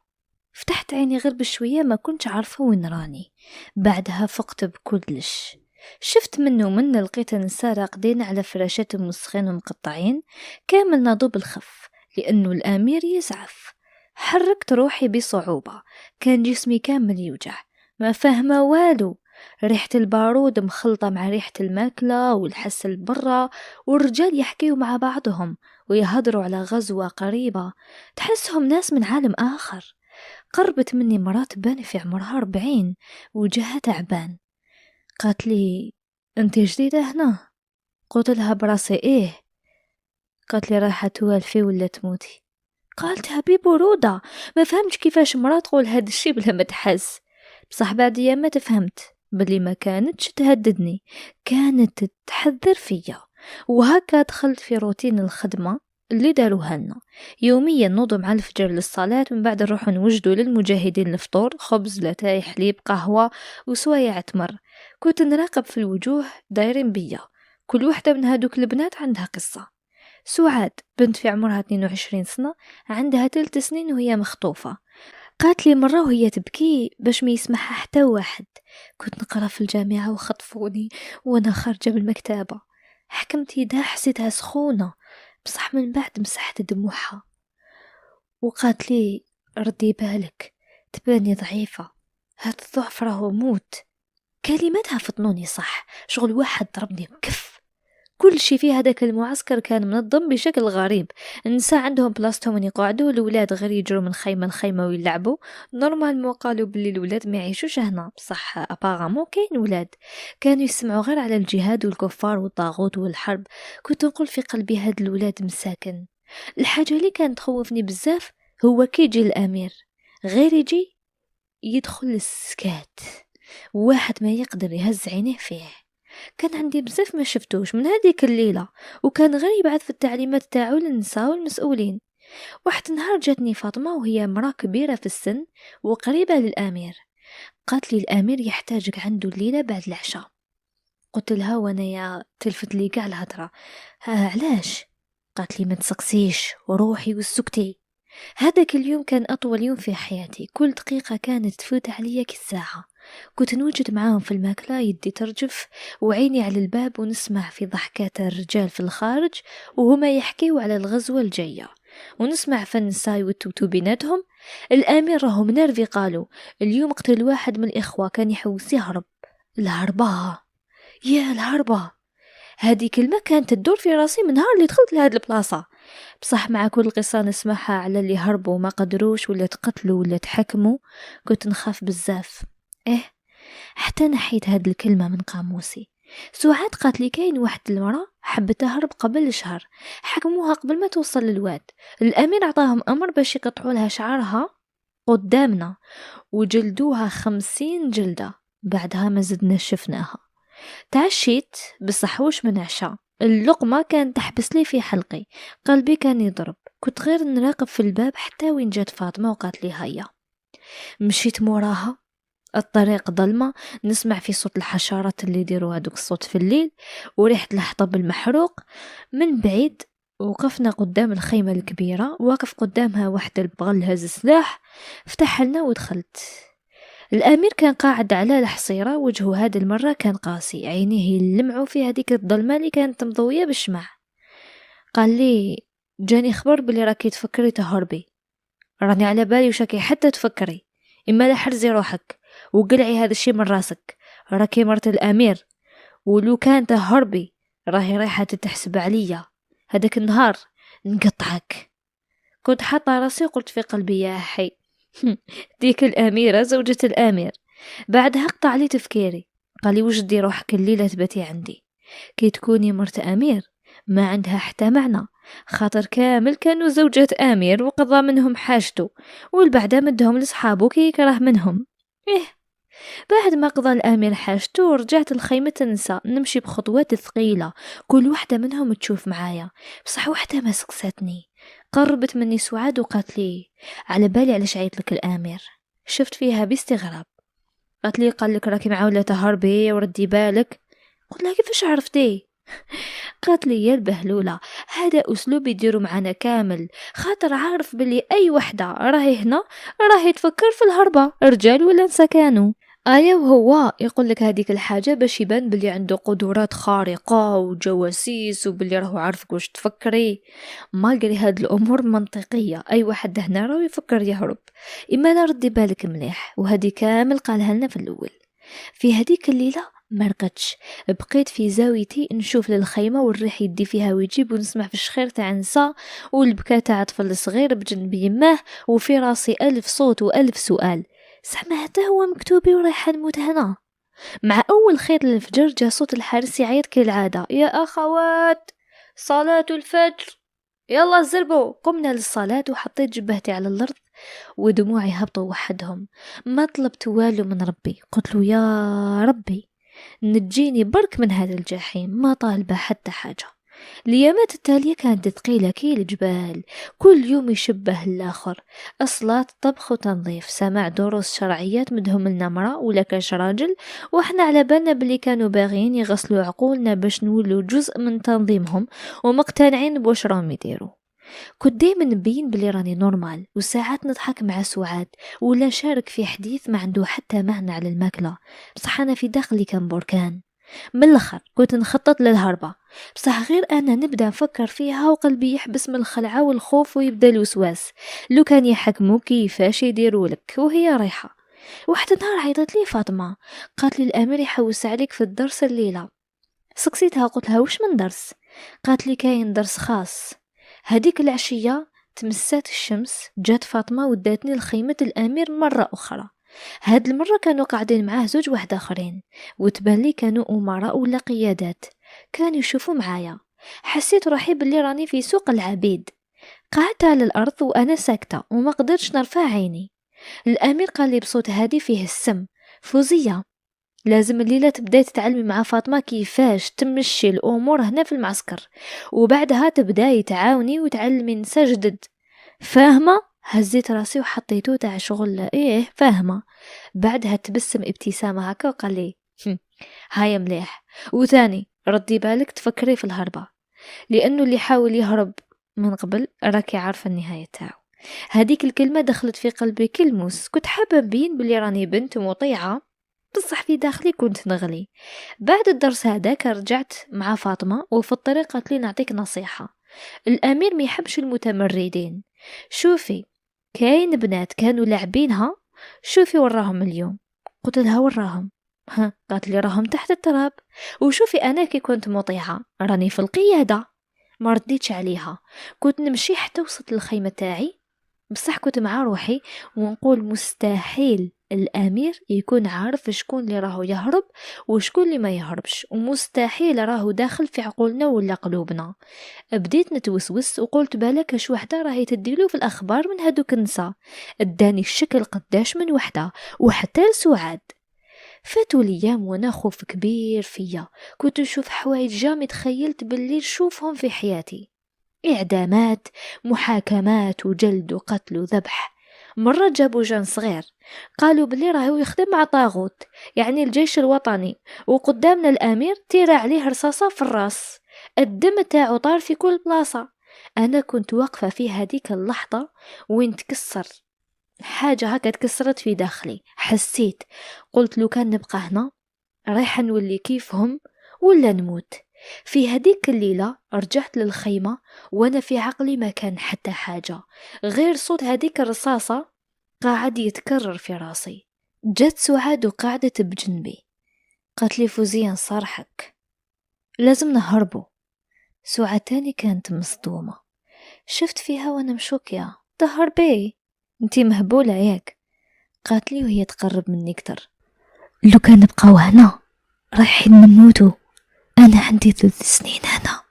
فتحت عيني غير بشوية، ما كنتش عارفة وين راني. بعدها فقت بكلش، شفت منه من لقيت نساء راقدين على فراشاتهم مسخين ومقطعين، كامل ناضوا بالخف لأنه الأمير يزعف. حركت روحي بصعوبة، كان جسمي كامل يوجع، ما فاهمة والو. ريحة البارود مخلطة مع ريحة الماكلة والحس برا، والرجال يحكيوا مع بعضهم ويهضروا على غزوة قريبة، تحسهم ناس من عالم آخر. قربت مني مرات بان في عمرها 40 وجهها تعبان، قالت لي انت جديدة هنا؟ قلت لها براسي ايه. قالت لي رايحة توالفي ولا تموتي؟ قالتها ببرودة، ما فهمتش كيفاش مرا تقول هاد الشي بلا ما تحس. بصح بعد ما تفهمت بلي ما كانتش تهددني، كانت تحذر فيا. وهكا دخلت في روتين الخدمة اللي داروها لنا، يوميا نوض مع الفجر للصلاة، من بعد نروح نوجدوا للمجاهدين الفطور، خبز لاتاي حليب قهوة وسوايع تمر. كنت نراقب في الوجوه دايرين بيا، كل واحدة من هادوك البنات عندها قصة. سعاد بنت في عمرها 22 سنة، عندها 3 سنين وهي مخطوفة. قالت لي مرة وهي تبكي باش ما يسمعها حتى واحد، كنت نقرا في الجامعة وخطفوني وانا خارجة بالمكتبة، حكمت يدها حسيتها سخونة، بصح من بعد مسحت دموعها. وقالت لي ردي بالك، تباني ضعيفة، هاد الضعف راهو موت. كلماتها فطنوني صح، شغل واحد ضربني بكف. كل شي في هذاك المعسكر كان منظم بشكل غريب، النساء عندهم بلاصتهم وين يقعدوا، الولاد غير يجروا من خيمه لخيمه ويلعبوا. نورمالمون قالوا بلي الولاد ما يعيشوش هنا، بصح ابارامون كاين ولاد كانوا يسمعوا غير على الجهاد والكفار والطاغوت والحرب. كنت نقول في قلبي هاد الولاد مساكن. الحاجه اللي كانت تخوفني بزاف هو كي يجي الامير، غير يجي يدخل السكات، واحد ما يقدر يهز عينيه فيه. كان عندي بزاف ما شفتوش من هذيك الليلة، وكان غير يبعث في التعليمات تاعو للنساء والمسؤولين. واحد نهار جاتني فاطمة وهي مرا كبيرة في السن وقريبة للأمير، قالت لي الأمير يحتاجك عنده الليلة بعد العشاء. قلت لها وانا يا تلفت لي قاع الهضرة، علاش؟ قالت لي ما تسقسيش وروحي وسكتي. هذاك اليوم كان أطول يوم في حياتي، كل دقيقة كانت تفوت عليا كالساعة. كنت نوجد معاهم في الماكلة، يدي ترجف وعيني على الباب، ونسمع في ضحكات الرجال في الخارج وهما يحكيوا على الغزوة الجاية. ونسمع فن الساي والتوتو بيناتهم. الامير راهم نرفي، قالوا اليوم قتل واحد من الاخوه كان يحوس يهرب. الهربه، يا الهربه، هذه كلمه كانت تدور في راسي من نهار اللي دخلت لهاد البلاصه. بصح مع كل قصه نسمعها على اللي هربوا ما قدروش ولا تقتلوا ولا تحكموا كنت نخاف بزاف. حتى نحيت هاد الكلمه من قاموسي. سعاد قالت لي كاين واحد المراه حبت تهرب قبل شهر، حكموها قبل ما توصل للواد. الامير عطاهم امر باش يقطعوا لها شعرها قدامنا وجلدوها 50 جلده. بعدها ما زدنا شفناها. تعشيت بصح وش من عشاء، اللقمه كانت تحبس لي في حلقي، قلبي كان يضرب. كنت غير نراقب في الباب حتى وين جات فاطمه وقالت لي هيا. مشيت موراها، الطريق ظلمة، نسمع في صوت الحشرات اللي يديروا هذوك الصوت في الليل وريحة الحطب المحروق. من بعيد وقفنا قدام الخيمة الكبيرة، واقف قدامها واحد البغل هز سلاح، فتح لنا ودخلت. الأمير كان قاعد على الحصيرة، وجهه هذه المرة كان قاسي، عينيه يلمعوا في هذيك الظلمة اللي كانت مضوية بالشمع. قال لي جاني خبر بلي راكي تفكري تهربي، راني على بالي وشاكي حتى تفكري، إما لا حرزي روحك وقلعي هذا الشيء من راسك، راكي مرت الأمير، ولو كانت هربي راهي رايحة تتحسب عليا، هذاك النهار نقطعك. كنت حاطة راسي وقلت في قلبي يا حي ديك الأميرة زوجة الأمير. بعدها قطع لي تفكيري، قال لي وش دي روحك الليلة تبتي عندي، كي تكوني مرت أمير ما عندها حتى معنى، خاطر كامل كانوا زوجة أمير وقضى منهم حاجته، والبعد مدهم لصحابه كي يكره منهم. بعد ما قضى الأمير حاجته رجعت لخيمة النساء، نمشي بخطوات ثقيلة، كل واحدة منهم تشوف معايا، بصح واحدة ما سكستني. قربت مني سعاد وقالت لي على بالي علاش عيط لك الأمير. شفت فيها باستغراب، قالت لي قال لك راكي معاولة تهربي وردي بالك. قلت لها كيفاش عرفتي؟ قالت لي يا البهلولة هذا أسلوب يديروا معنا كامل، خاطر عارف بلي أي وحدة راهي هنا راهي تفكر في الهربة، رجال ولا نسا كانوا. وهو يقول لك هذيك الحاجة باش يبان بلي عنده قدرات خارقة وجواسيس وبلي راهو عارفك واش تفكري. مالغري هاد الأمور منطقية، أي واحد هنا راهو يفكر يهرب، إما لا ردي بالك مليح. وهذه كامل قالها لنا في الأول. في هذيك الليلة مرقتش، بقيت في زاويتي نشوف للخيمة والريح يدي فيها ويجيب، ونسمع في الشخير تاع نساء والبكاء تاع طفل صغير بجنب يماه، وفي راسي ألف صوت وألف سؤال. زعما هذا هو مكتوبي ورايحة نموت هنا؟ مع أول خير للفجر جا صوت الحارس يعيط كالعادة، يا أخوات صلاة الفجر، يلا زربوا. قمنا للصلاة وحطيت جبهتي على الأرض ودموعي هبطوا وحدهم. ما طلبت والو من ربي، قلت له يا ربي نجيني برك من هذا الجحيم، ما طالبة حتى حاجة. اليامات التالية كانت ثقيلة كي الجبال، كل يوم يشبه الآخر، الصلاة طبخ وتنظيف، سماع دروس شرعيات مدهم لنا مرأة ولا كاش راجل، واحنا على بالنا بلي كانوا باغيين يغسلوا عقولنا باش نولوا جزء من تنظيمهم ومقتنعين بواش راهم يديروا. كنت دايما نبين بلي راني نورمال، وساعات نضحك مع سعاد ولا نشارك في حديث ما عنده حتى معنى على الماكلة، بصح أنا في داخلي كان بركان. من الآخر كنت نخطط للهربة، بصح غير أنا نبدأ نفكر فيها وقلبي يحبس من الخلعة والخوف ويبدأ الوسواس، لو كان يحكموا كيفاش يديروا لك وهي رايحة. واحد النهار عيطت لي فاطمة، قالت لي الأمير يحوس عليك في الدرس الليلة. سقسيتها قلت لها وش من درس؟ قالت لي كاين درس خاص. هذيك العشية تمسات الشمس، جات فاطمة وداتني لخيمة الأمير مرة أخرى. هاد المرة كانوا قاعدين معاه زوج واحد آخرين، وتبان لي كانوا أمراء ولا قيادات، كانوا يشوفوا معايا. حسيت روحي باللي راني في سوق العبيد. قعدت على الأرض وأنا ساكتة وما قدرتش نرفع عيني. الأمير قال لي بصوت هادي فيه السم، فوزية لازم الليلة تبداي تتعلمي مع فاطمة كيفاش تمشي الأمور هنا في المعسكر، وبعدها تبداي تعاوني وتعلمي نساء جدد، فاهمة؟ هزيت راسي وحطيته تاع شغل فاهمة. بعدها تبسم ابتسامة هكا وقال لي هاي مليح، وثاني ردي بالك تفكري في الهربة، لأنه اللي حاول يهرب من قبل راكي عارفة النهاية تاعو. هذيك الكلمة دخلت في قلبي كالموس. كنت حابة نبين بلي راني بنت مطيعة، بصح في داخلي كنت نغلي. بعد الدرس هذاك رجعت مع فاطمة، وفي الطريق قالت لي نعطيك نصيحة، الأمير ما يحبش المتمردين. شوفي كاين بنات كانوا لاعبينها، شوفي وراهم اليوم. قلت لها وراهم؟ ها، قالت لي راهم تحت التراب. وشوفي انا كي كنت مطيعه راني في القياده، ما رديتش عليها، كنت نمشي حتى وصلت للخيمه تاعي، بصح كنت مع روحي ونقول مستحيل الامير يكون عارف شكون اللي راهو يهرب وشكون اللي ما يهربش، ومستحيل راهو داخل في عقولنا ولا قلوبنا. بديت نتوسوس وقلت بالك اش وحده راهي تديلو في الاخبار من هادوك النساء، اداني الشكل قداش من وحده وحتى لسعاد. فاتوا ليام وانا خوف كبير فيا، كنت نشوف حوايج جامي تخيلت باللي نشوفهم في حياتي، اعدامات، محاكمات وجلد وقتل وذبح. مرة جابوا جان صغير قالوا بلي راهو يخدم مع طاغوت، يعني الجيش الوطني، وقدامنا الامير تيرا عليه رصاصة في الراس، الدم تاعو طار في كل بلاصة. انا كنت واقفة في هذيك اللحظة وين تكسر حاجة هكا، تكسرت في داخلي، حسيت قلت لو كان نبقى هنا رايحة نولي كيفهم ولا نموت. في هذيك الليلة رجعت للخيمة وانا في عقلي ما كان حتى حاجة غير صوت هذيك الرصاصة قاعد يتكرر في راسي. جت سعاد وقعدت بجنبي، قالت لي فوزية نصارحك لازم نهربوا. سعاد تاني كانت مصدومة، شفت فيها وانا مشوكية، تهربي انتي مهبولة ياك؟ قالت لي وهي تقرب مني كتر، لو كان نبقاو هنا رايحين نموتوا، انا عندي 3 سنين هنا،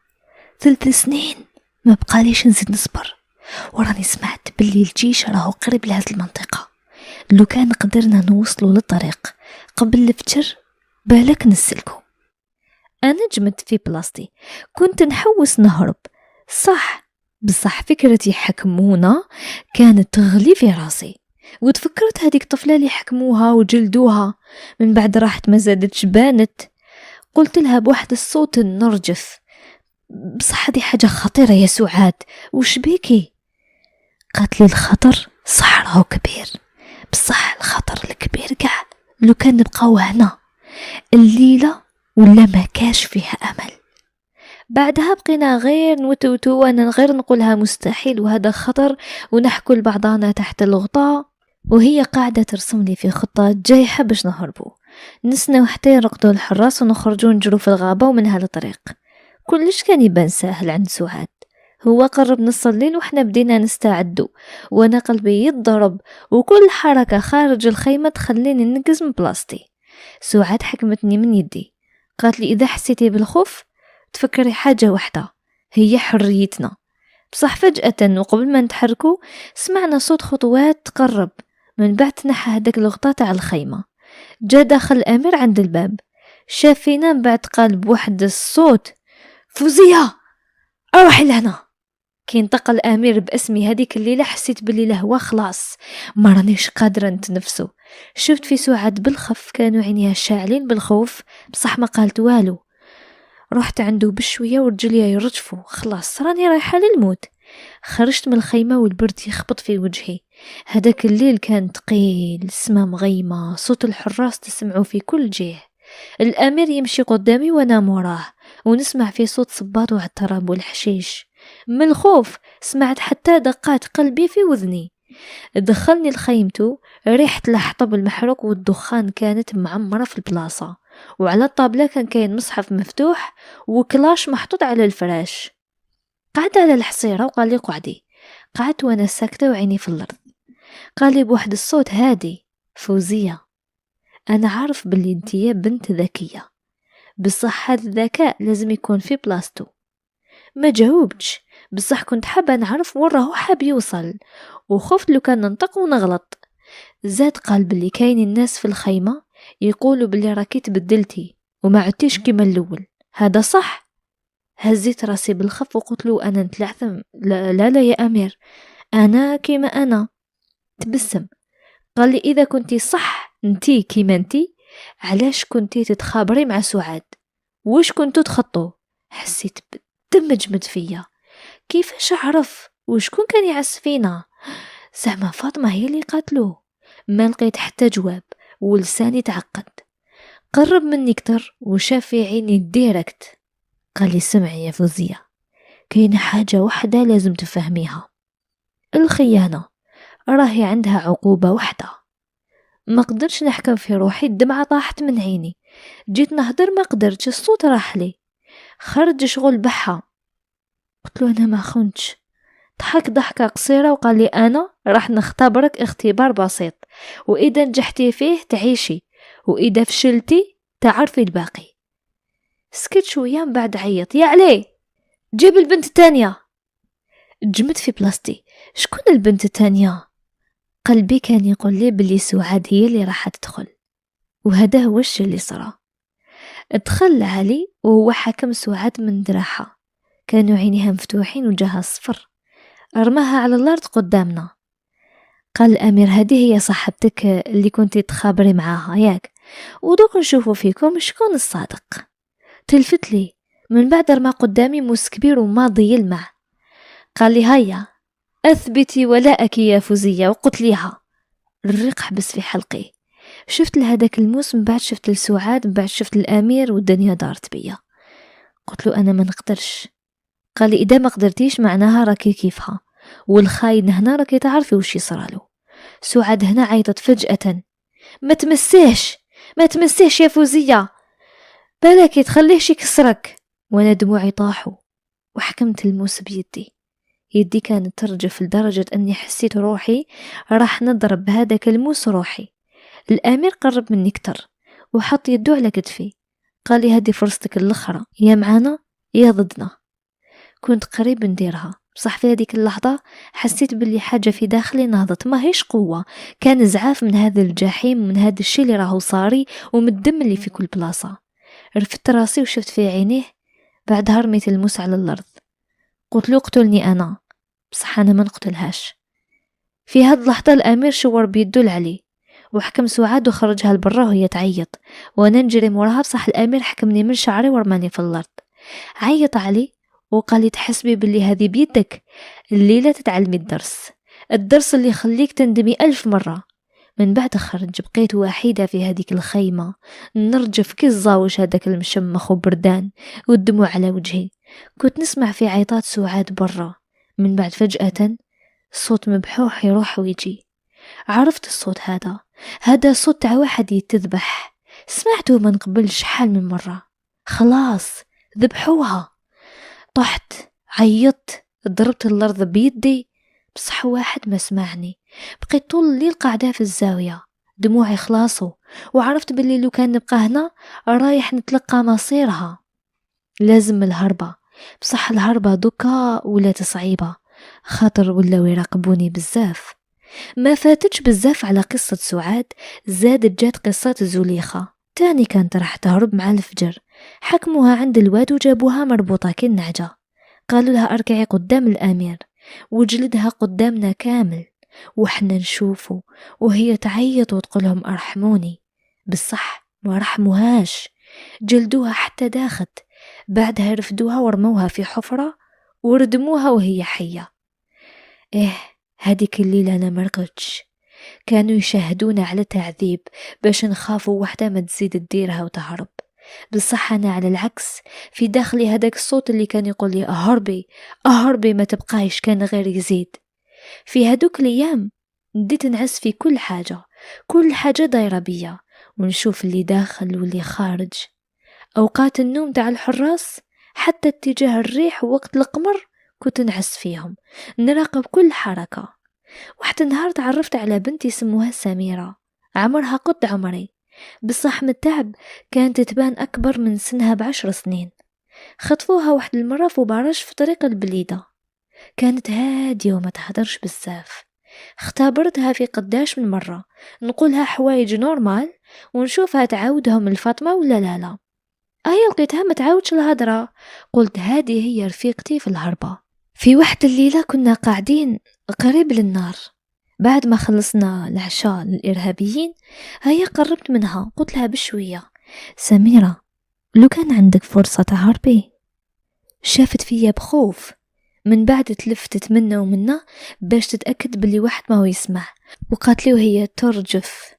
3 سنين ما بقاليش نزيد نصبر، وراني سمعت باللي الجيش راهو قريب لهذه المنطقة، لو كان قدرنا نوصلوا للطريق قبل الفجر بالك نسلكو. انا جمت في بلاصتي كنت نحوس نهرب صح، بصح فكرتي يحكمونا كانت تغلي في راسي، وتفكرت هذيك الطفلة اللي حكموها وجلدوها، من بعد راحت ما زادتش بانت. قلت لها بواحد الصوت النرجف، بصح هذه حاجة خطيرة يا سعاد، وش بيكي؟ قالت لي الخطر صح راهو كبير، بصح الخطر الكبير قاع لو كان نبقاو هنا الليلة ولا ما كاش فيها أمل. بعدها بقينا غير نوتوتو وانا غير نقولها مستحيل وهذا خطر، ونحكوا لبعضنا تحت الغطاء، وهي قاعدة ترسم لي في خطة جايحة باش نهربوا، نسنا حتى يرقدوا الحراس ونخرجوا نجروا في الغابة ومنها الطريق. كلش كان يبان ساهل عند سعاد، هو قرب نص الليل وحنا بدينا نستعدوا، وانا قلبي يتضرب وكل حركة خارج الخيمة تخليني ننقز من بلاصتي. سعاد حكمتني من يدي، قالت لي اذا حسيتي بالخوف تفكري حاجة واحدة، هي حريتنا. بصح فجأة وقبل ما نتحركوا سمعنا صوت خطوات تقرب، من بعد تنحى هداك الغطاء تاع الخيمة، جا داخل الأمير عند الباب، شافينا من بعد قال بواحد الصوت فوزية اروحي لهنا. كي انتقل الأمير باسمي هذيك الليلة حسيت باللي لهوا خلاص ما رانيش قادرة نتنفسه. شفت في سعاد بالخف كانوا عينيها شاعلين بالخوف، بصح ما قالت والو، رحت عنده بشوية ورجليا يرجفوا، خلاص راني رايحة للموت. خرجت من الخيمة والبرد يخبط في وجهي، هداك الليل كان ثقيل، السما مغيمة، صوت الحراس تسمعوا في كل جهة، الأمير يمشي قدامي وانا موراه، ونسمع في صوت صباط وعلى التراب والحشيش. من الخوف سمعت حتى دقات قلبي في وذني. دخلني لخيمته، ريحة الحطب المحروق والدخان كانت معمرة في البلاصة، وعلى الطابلة كان كاين مصحف مفتوح وكلاش محطوط على الفراش. قعد على الحصيرة وقال لي قعدي، قعدت وانا ساكتة وعيني في الأرض. قال لي بواحد الصوت هادي، فوزية أنا عارف باللي انتي بنت ذكية، بصح هذا الذكاء لازم يكون في بلاصتو. ما جاوبتش، بصح كنت حابة نعرف وين راهو حاب يوصل، وخفت لو كان ننطق ونغلط. زاد قال باللي كاين الناس في الخيمة يقولوا باللي راكي تبدلتي وما عدتيش كيما الاول، هذا صح؟ هزيت راسي بالخف وقلت له انا نتلعثم، لا لا لا يا امير، انا كيما انا. تبسم، قال لي اذا كنتي صح انتي كيما انتي، علاش كنتي تتخابري مع سعاد؟ وش كنتو تخطوا؟ حسيت بالدم جمد فيا، كيفاش اعرف وشكون كان يعس فينا؟ زعما فاطمة هي اللي قاتلوه؟ ما لقيت حتى جواب ولساني تعقد. قرب مني كتر وشاف في عيني ديركت، قال لي سمعي يا فوزية، كاين حاجة واحدة لازم تفهميها، الخيانة راهي عندها عقوبة واحدة. ما قدرتش نحكم في روحي، الدمعة طاحت من عيني، جيت نهدر ما قدرتش، الصوت راح لي، خرج شغل بحة. قلت له انا ما خنتش. ضحك ضحكة قصيرة وقال لي انا راح نختبرك اختبار بسيط، واذا نجحتي فيه تعيشي، واذا فشلتي تعرفي الباقي. سكت شوية من بعد عيط، يا علي جيب البنت التانية. جمت في بلاستي، شكون البنت التانية؟ قلبي كان يقول لي بلي سعاد هي اللي راح تدخل، وهذا هو الشيء اللي صرا. دخل علي وهو حكم سعاد من دراحة، كانوا عينيها مفتوحين وجهها صفر، رماها على الارض قدامنا. قال الامير هذه هي صاحبتك اللي كنتي تخابري معاها ياك، ودوك نشوفوا فيكم شكون الصادق. تلفت لي من بعد رمى قدامي موس كبير وماضي يلمع. قال لي هيا اثبتي ولاءك يا فوزية. وقلت ليها، الريق حبس في حلقي، شفت لهداك الموس، من بعد شفت لسعاد، من بعد شفت الامير، والدنيا دارت بيا. قلت له انا ما نقدرش. قال لي اذا ما قدرتيش معناها راكي كيفها، والخاين هنا راكي تعرفي وش يصرالو. سعاد هنا عيطت فجأة، ما تمسيش يا فوزية، بالك تخليهش يكسرك. وانا دموعي طاحوا وحكمت الموس بيدي. يدي كانت ترجف لدرجة اني حسيت روحي راح نضرب بهذاك الموس روحي. الامير قرب مني كتر وحط يده على كتفي، قال لي هذه فرصتك الاخرى، يا معانا يا ضدنا. كنت قريب نديرها، بصح في هذيك اللحظة حسيت باللي حاجة في داخلي نهضت، ما هيش قوة، كان زعاف من هذا الجحيم، من هذا الشيء اللي راهو صاري، ومن الدم اللي في كل بلاصة. رفدت راسي وشفت في عينيه، بعدها رميت الموس على الارض. قلت له اقتلني انا، بصح انا ما نقتلهاش. في هاد اللحظة الامير شور بيدو علي وحكم سعاد وخرجها لبرا وهي تعيط، وانا نجري موراها، بصح الامير حكمني من شعري ورماني في الارض. عيط علي وقال لي تحسبي باللي هذه بيدك، الليلة تتعلمي الدرس اللي يخليك تندمي 1000 مرة. من بعد خرج بقيت وحيدة في هذيك الخيمة، نرجف كي الزاوش هذاك المشمخ وبردان والدموع على وجهي. كنت نسمع في عيطات سعاد برا. من بعد فجأة صوت مبحوح يروح ويجي، عرفت الصوت هذا صوت تاع واحد يتذبح، سمعته من قبل شحال من مرة. خلاص ذبحوها. طحت عيطت، ضربت الارض بيدي، بصح واحد ما سمعني. بقيت طول الليل قاعدة في الزاوية، دموعي خلاصو، وعرفت باللي لو كان نبقى هنا رايح نتلقى مصيرها، لازم الهربة. بصح الهربة دوكا ولات صعيبة، خاطر ولاو يراقبوني بزاف. ما فاتتش بزاف على قصة سعاد، زادت جات قصة زليخة تاني كانت راح تهرب مع الفجر. حكموها عند الواد وجابوها مربوطة كالنعجة، قالوا لها اركعي قدام الامير، وجلدها قدامنا كامل وحنا نشوفه، وهي تعيط وتقولهم ارحموني، بالصح ما رحموهاش، جلدوها حتى داخت. بعدها رفدوها ورموها في حفرة وردموها وهي حية. هذيك الليلة أنا مرقدش، كانوا يشاهدونا على تعذيب باش نخافوا وحدة ما تزيد تديرها وتهرب. بصح أنا على العكس، في داخلي هذاك الصوت اللي كان يقول لي أهربي ما تبقايش، كان غير يزيد. في هدوك الأيام بديت نعس في كل حاجة دايرة بيا، ونشوف اللي داخل واللي خارج. أوقات النوم تاع الحراس حتى اتجاه الريح ووقت القمر كنت نعس فيهم، نراقب كل حركة. واحد النهار تعرفت على بنتي سموها سميرة، عمرها قد عمري، بصح من التعب كانت تبان أكبر من سنها ب10 سنين. خطفوها واحد المرة في باراج في طريق البليدة، كانت هادية وما تهدرش بزاف. اختبرتها في قداش من مرة، نقولها حوايج نورمال ونشوفها تعاودهم الفاطمة ولا لا. لقيتها ما تعاودش الهضرة. قلت هذه هي رفيقتي في الهربة. في واحد الليلة كنا قاعدين قريب للنار، بعد ما خلصنا العشاء للإرهابيين، هيا قربت منها قلت لها بشوية، سميرة لو كان عندك فرصة تهربي. شافت فيا بخوف، من بعد تلفتت منا ومنا باش تتأكد باللي واحد ما هو يسمع، وقالت لي وهي ترجف،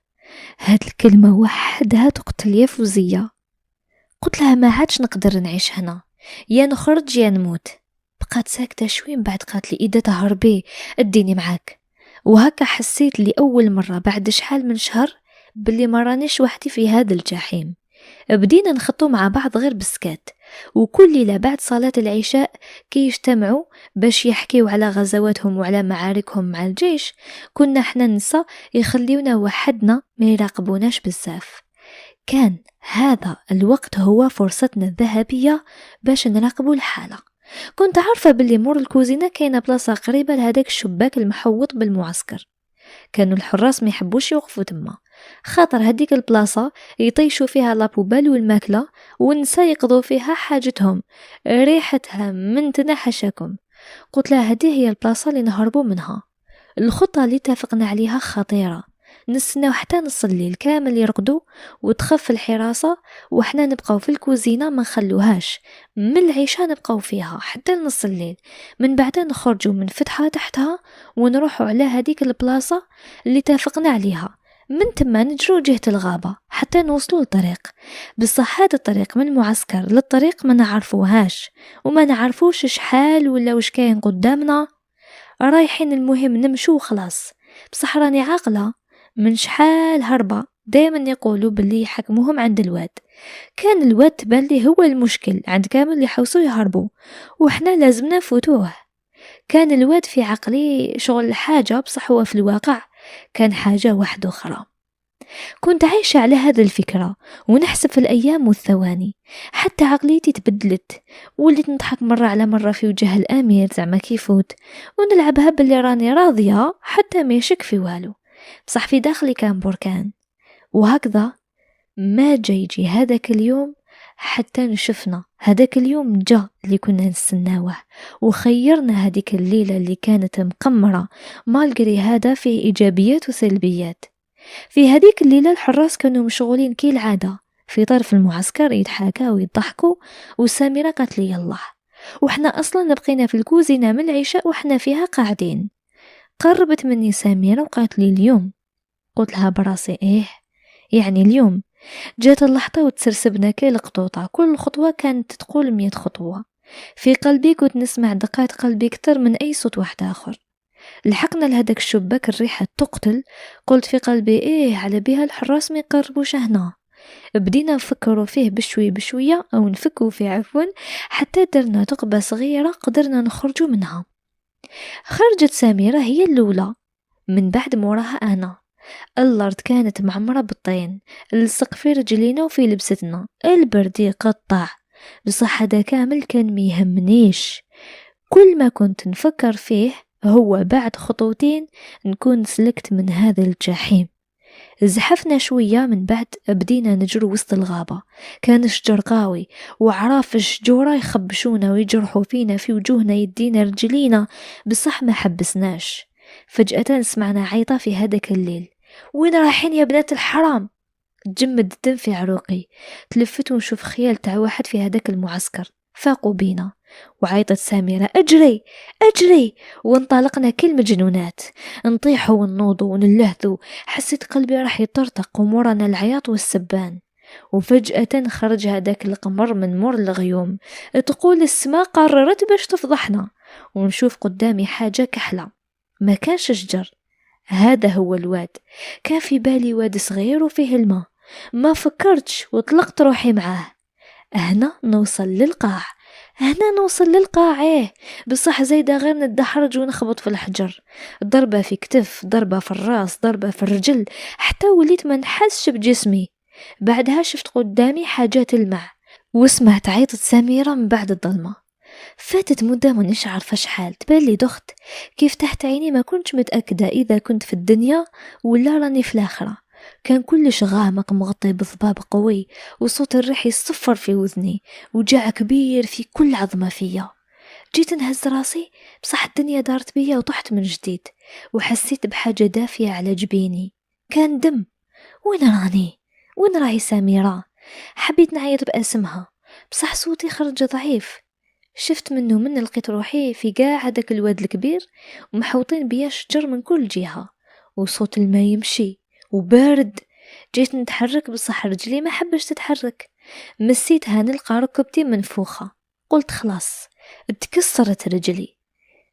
هاد الكلمة وحدها تقتل يا فوزية. قلت لها ما عادش نقدر نعيش هنا، يا نخرج يا نموت، بقات ساكتة شوي، من بعد قالت لي إذا تهربي اديني معاك. وهكا حسيت لأول مرة بعد شحال من شهر باللي ما رانيش وحدي في هذا الجحيم. بدينا نخطو مع بعض غير بسكات، وكل ليلة بعد صلاة العشاء كي يجتمعوا باش يحكيوا على غزواتهم وعلى معاركهم مع الجيش، كنا احنا نسا يخليونا وحدنا ما يراقبوناش بزاف. كان هذا الوقت هو فرصتنا الذهبية باش نراقبوا الحالة. كنت عارفة باللي مور الكوزينة كاينة بلاصة قريبة لهداك الشباك المحوط بالمعسكر. كانوا الحراس ما يحبوش يوقفوا تما، خاطر هديك البلاصة يطيشوا فيها لابوبال والماكلة، والنساء يقضوا فيها حاجتهم، ريحتها من تنحشكم. قلت لها هذه هي البلاصة اللي نهربوا منها. الخطة اللي اتفقنا عليها خطيرة، نستناو حتى نص الليل كامل يرقدوا وتخف الحراسة، وحنا نبقاو في الكوزينة ما نخلوهاش من العشاء، نبقاو فيها حتى نص الليل، من بعد نخرجوا من فتحة تحتها ونروحوا على هذيك البلاصة اللي اتفقنا عليها. من تما نجرو جهة الغابة حتى نوصلوا للطريق. بصح هذا الطريق من المعسكر للطريق ما نعرفوهاش، وما نعرفوش شحال ولا وش كاين قدامنا، رايحين المهم نمشو خلاص. بصح راني عاقلة من شحال هربة دايما يقولوا باللي يحكموهم عند الواد. كان الواد تبان لي هو المشكل عند كامل اللي حوسوا يهربوا، وحنا لازمنا نفوتوه. كان الواد في عقلي شغل حاجة، بصح هو في الواقع كان حاجة واحدة أخرى. كنت عايشة على هذا الفكرة ونحسب في الأيام والثواني، حتى عقليتي تبدلت، وليت نضحك مرة على مرة في وجه الأمير زعما كيفوت، ونلعبها باللي راني راضية حتى ما يشك في والو. بصح في داخلي كان بركان. وهكذا ما جيجي هذاك اليوم حتى نشفنا هذاك اليوم جا اللي كنا نستناوه، وخيرنا هذيك الليلة اللي كانت مقمرة مالقري هذا فيه إيجابيات وسلبيات. في هذيك الليلة الحراس كانوا مشغولين كي العادة في طرف المعسكر يضحكوا ويضحكوا، وسامرة قالت لي يلا، وحنا أصلا بقينا في الكوزينة من العشاء وحنا فيها قاعدين. قربت مني سامرة وقالت لي اليوم. قلت لها براسي إيه يعني اليوم. جات اللحظة وتسرسبنا كي القطوطة، كل خطوة كانت تقول 100 خطوة. في قلبي كنت نسمع دقات قلبي كتر من أي صوت واحد آخر. لحقنا لهداك الشباك الريحة تقتل. قلت في قلبي إيه على بها الحراس ما يقربوش هنا. بدينا نفكروا فيه بشوي بشوية، أو نفكوا فيه عفوا، حتى درنا ثقبة صغيرة قدرنا نخرجوا منها. خرجت سميرة هي الأولى، من بعد موراها أنا. الأرض كانت معمرة بالطين، السقف في رجلينا وفي لبستنا، البرد يقطع. بصح هذا كامل كان ميهمنيش. كل ما كنت نفكر فيه هو بعد خطوتين نكون سلكت من هذا الجحيم. زحفنا شوية، من بعد بدينا نجرو وسط الغابة. كان شجر قاوي وعراف الشجورة يخبشونا ويجرحوا فينا في وجوهنا يدينا رجلينا، بصح ما حبسناش. فجأة سمعنا عيطة في هذاك الليل. وين رايحين يا بنات الحرام؟ تجمد الدم في عروقي. تلفت ونشوف خيال تاع واحد في هذاك المعسكر فاقوا بينا. وعيطت سامرة أجري أجري، وانطلقنا كالمجنونات نطيحوا ونوضوا ونلهثوا. حسيت قلبي راح يطرطق ومورنا العياط والسبان. وفجأة خرج هذاك القمر من مور الغيوم، تقول السماء قررت باش تفضحنا. ونشوف قدامي حاجة كحلة، ما كانش شجر، هذا هو الواد. كان في بالي واد صغير وفيه الماء، ما فكرتش وطلقت روحي معاه. هنا نوصل للقاع، هنا نوصل للقاع ايه، بصح زايدة غير ندحرج ونخبط في الحجر، ضربة في كتف، ضربة في الراس، ضربة في الرجل، حتى وليت ما نحسش بجسمي. بعدها شفت قدامي حاجة تلمع، وسمعت عيطة سميرة من بعد الظلمة. فاتت مدة مانيش عارفة شحال، تبان لي دخت. كيف تحت عيني ما كنتش متأكدة إذا كنت في الدنيا ولا راني في الآخرة. كان كلش غامق مغطي بضباب قوي، وصوت الريح يصفر في وذني، وجع كبير في كل عظمة فيا. جيت نهز راسي، بصح الدنيا دارت بيا وطحت من جديد، وحسيت بحاجة دافية على جبيني. كان دم. وين راني؟ وين راهي سميرة؟ حبيت نعيط باسمها، بصح صوتي خرج ضعيف. شفت منه لقيت روحي في قاع هذاك الواد الكبير، ومحوطين بيا شجر من كل جهة، وصوت الماء يمشي وبارد. جيت نتحرك بصح رجلي ما حبش تتحرك. مسيتها نلقى ركبتي منفوخة. قلت خلاص تكسرت رجلي،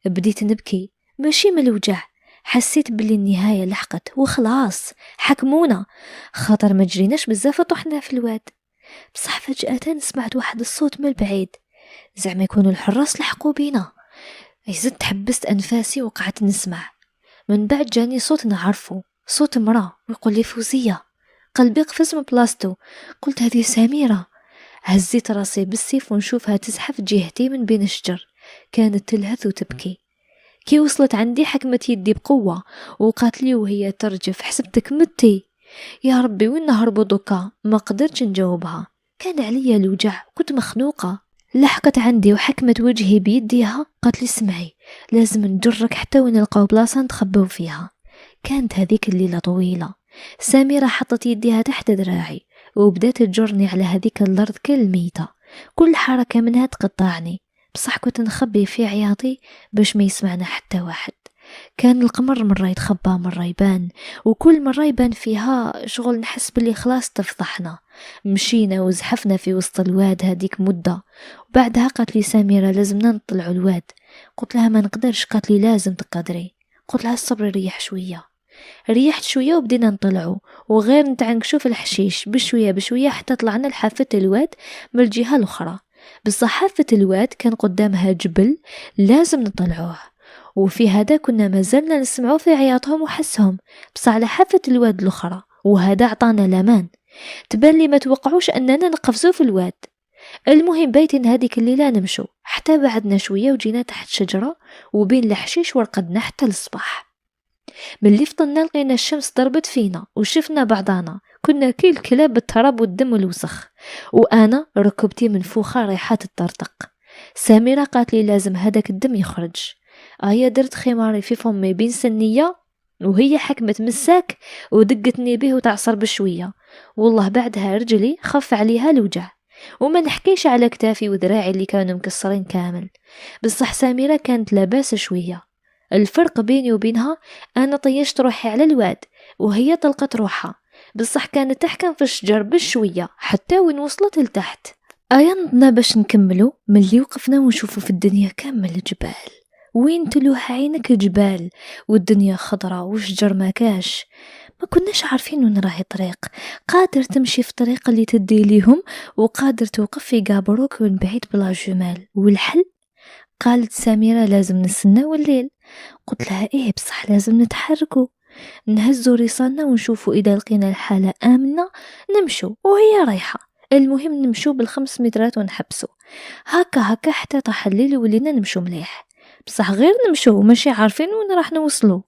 بديت نبكي ماشي من الوجع، حسيت بلي النهاية لحقت وخلاص حكمونا، خاطر ما جريناش بزاف وطحنا في الواد. بصح فجأة سمعت واحد الصوت من البعيد، زعما يكونوا الحراس لحقوا بينا. زدت تحبست أنفاسي وقعدت نسمع. من بعد جاني صوت نعرفه، صوت مرأة ويقول لي فوزية. قلبي قفز من بلاصتو، قلت هذه سميرة. هزيت راسي بالسيف ونشوفها تزحف جهتي من بين الشجر، كانت تلهث وتبكي. كي وصلت عندي حكمت يدي بقوة وقالت لي وهي ترجف حسبتك متي. يا ربي وين نهربوا دوكا؟ ما قدرتش نجاوبها، كان عليا الوجع، كنت مخنوقة. لحقت عندي وحكمت وجهي بيديها، قالت لي اسمعي لازم نجرك حتى وين نلقاو بلاصة نتخباو فيها. كانت هذيك الليلة طويلة. سميرة حطت يديها تحت ذراعي وبدات تجرني على هذيك الأرض كالميتة، كل حركة منها تقطعني، بصح كنت نخبي في عياطي باش ما يسمعنا حتى واحد. كان القمر مرة يتخبى مرة يبان، وكل مرة يبان فيها شغل نحس باللي خلاص تفضحنا. مشينا وزحفنا في وسط الواد هذيك مدة، وبعدها قالت لي سميرة لازمنا نطلعوا الواد. قلت لها ما نقدرش، قالت لي لازم تقدري. قلت لها الصبر ريح شوية. ريحت شوية وبدينا نطلعوا، وغير نتعنكشوا في الحشيش بشوية بشوية حتى طلعنا لحافة الواد من الجهة الأخرى. بصح حافة الواد كان قدامها جبل لازم نطلعوه، وفي هذا كنا مازلنا نسمعوا في عياطهم وحسهم، بصح على حافة الواد الأخرى، وهذا عطانا الأمان. تبان لي ما توقعوش أننا نقفزوا في الواد. المهم بيتين هذيك الليلة نمشوا حتى بعدنا شوية وجينا تحت شجرة وبين الحشيش ورقدنا حتى الصباح. ملي فطنا لقينا الشمس ضربت فينا وشفنا بعضانا، كنا كي الكلاب بالتراب والدم والوسخ، وأنا ركبتي منفوخة ريحة الطرطق. سميرة قالت لي لازم هذاك الدم يخرج. درت خماري في فمي بين سنية، وهي حكمت مساك ودقتني به وتعصر بشوية. والله بعدها رجلي خف عليها الوجع، وما نحكيش على كتافي وذراعي اللي كانوا مكسرين كامل. بصح سميرة كانت لاباس شوية. الفرق بيني وبينها أنا طيشت روحي على الواد وهي طلقت روحها، بصح كانت تحكم في الشجر بشوية حتى وين وصلت لتحت. نضنا باش نكملوا ملي وقفنا ونشوفوا في الدنيا كامل جبال، وين تلوح عينك جبال والدنيا خضرة وشجر ما كاش. ما كناش عارفين وين راهي طريق، قادر تمشي في طريق اللي تدي ليهم وقادر توقف في قابروك من بعيد بلا جمال. والحل؟ قالت سميرة لازم نستناو الليل. قلت لها بصح لازم نتحركوا، نهزوا رصاننا ونشوفوا إذا لقينا الحالة آمنة نمشوا وهي رايحة. المهم نمشوا بالخمس مترات ونحبسوا هكا حتى طاح الليل ولينا نمشوا مليح، بصح غير نمشوا وماشي عارفين وين راح نوصلوا.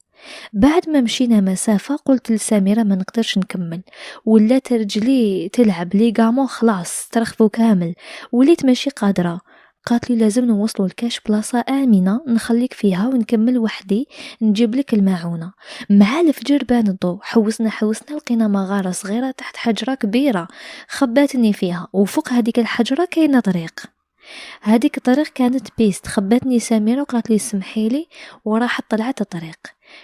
بعد ما مشينا مسافة قلت لسميرة ما نقدرش نكمل، ولات رجلي تلعب لي قامو خلاص ترخفوا كامل، وليت ماشي قادرة. قالت لي لازم نوصلوا لكاش بلاصة آمنة نخليك فيها ونكمل وحدي، نجيب لك الماعونة. مع الفجر بان الضوء، حوسنا لقينا مغارة صغيرة تحت حجرة كبيرة خباتني فيها، وفوق هذيك الحجرة كاينة طريق. هذيك الطريق كانت بيست، خباتني سميرة وقالت لي سمحيلي وراحت طلعت الطريق.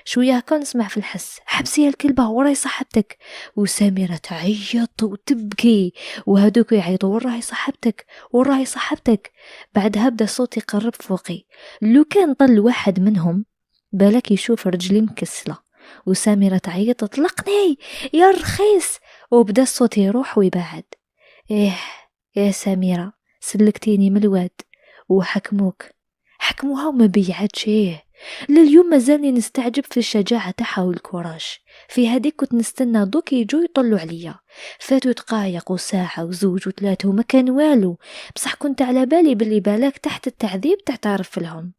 شويه هكا نسمع في الحس حبسي يا الكلبه وراي صاحبتك، وسميرة تعيط وتبكي وهذوك يعيطوا وراي صاحبتك. بعدها بدا الصوت يقرب فوقي، لو كان طل واحد منهم بالك يشوف رجلي مكسله، وسميرة تعيط طلقني يا رخيص، وبدا الصوت يروح ويبعد. يا سميرة سلكتيني من الواد حكموها وما بيعدش. لليوم مازالني نستعجب في الشجاعة تاعها والكوراج. في هذيك كنت نستنى دوك يجوا يطلوا عليا، فاتوا دقايق وساعة وزوج وثلاثة وما كان والو، بصح كنت على بالي باللي بالك تحت التعذيب تعترف لهم.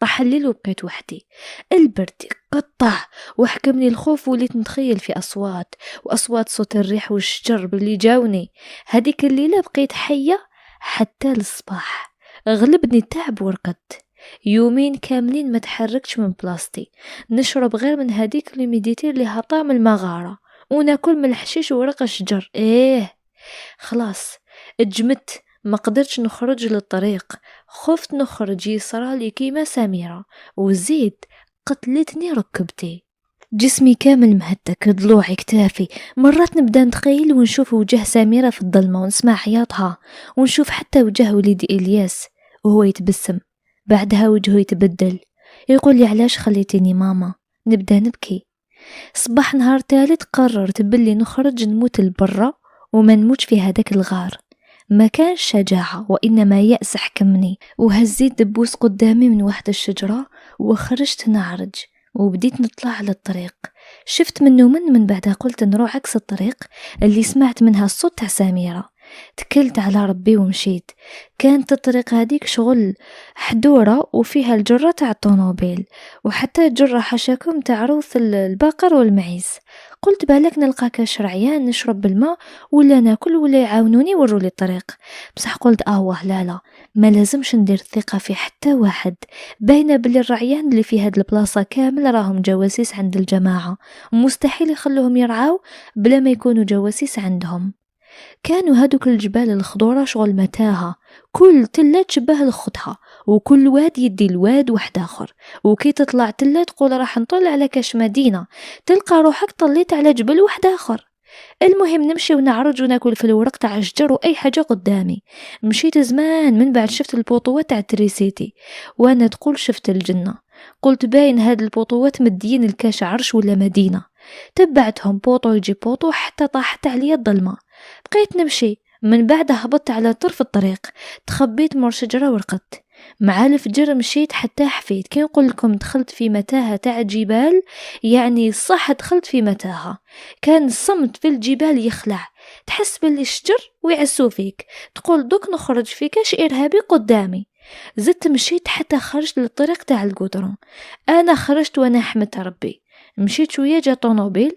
طاح الليل وبقيت وحدي، البرد قطع وحكمني الخوف، وليت نتخيل في أصوات صوت الريح والشجر باللي جاوني. هذيك الليلة بقيت حية حتى للصباح، غلبني التعب ورقدت يومين كاملين ما تحركتش من بلاصتي، نشرب غير من هذيك الميديتير اللي هبطا من المغارة، وناكل من الحشيش ورق الشجر. خلاص اتجمدت، ما قدرتش نخرج للطريق، خفت نخرج يصرالي كيما سميرة، وزيد قتلتني ركبتي، جسمي كامل مهتك، ضلوعي كتافي. مرات نبدا نتخيل ونشوف وجه سميرة في الظلمة ونسمع عياطها، ونشوف حتى وجه وليدي إلياس، وهو يتبسم. بعدها وجهه يتبدل، يقول لي علاش خليتيني ماما؟ نبدأ نبكي. صباح نهار ثالث قررت باللي نخرج نموت لبرا وما نموتش في هذاك الغار. ما كانش شجاعة وإنما يأس حكمني، وهزيت دبوس قدامي من واحد الشجرة وخرجت نعرج وبديت نطلع على الطريق. شفت من بعدها قلت نروح عكس الطريق اللي سمعت منها الصوت تاع سميرة. تكلت على ربي ومشيت. كانت الطريق هذيك شغل حدورة وفيها الجرة تاع الطونوبيل، وحتى الجرة حشاكم تاع روث البقر والمعيز. قلت بالك نلقى كاش رعيان نشرب بالماء ولا ناكل ولا يعاونوني يوروا لي الطريق. بصح قلت لا ما لازمش ندير الثقة في حتى واحد. باينه بلي الرعيان اللي في هاد البلاصة كامل راهم جواسيس عند الجماعة، مستحيل يخلوهم يرعاو بلا ما يكونوا جواسيس عندهم. كانوا هادوك الجبال الخضورة شغل متاهة، كل تلة تشبه لخدها، وكل واد يدي الواد واحد آخر. وكي تطلع تلة تقول راح نطل على كاش مدينة، تلقى روحك طليت على جبل واحد آخر. المهم نمشي ونعرج وناكل في الورق تاع الشجر وأي حاجة قدامي. مشيت زمان من بعد شفت البوطوات تاع تريسيتي وانا تقول شفت الجنة. قلت باين هاد البوطوات مدين الكاش عرش ولا مدينة. تبعتهم بوطو يجي بوطو حتى طاحت عليا الظلمة. بقيت نمشي، من بعد هبطت على طرف الطريق، تخبيت مور شجرة ورقدت. مع الفجر مشيت حتى حفيت. كي نقول لكم دخلت في متاهة تاع جبال، يعني صح دخلت في متاهة. كان الصمت في الجبال يخلع، تحس باللي الشجر ويعسو فيك، تقول دوك نخرج في كاش إرهابي قدامي. زدت مشيت حتى خرجت للطريق تاع القدرون. أنا خرجت وأنا حمدت ربي. مشيت شوية جا طونوبيل،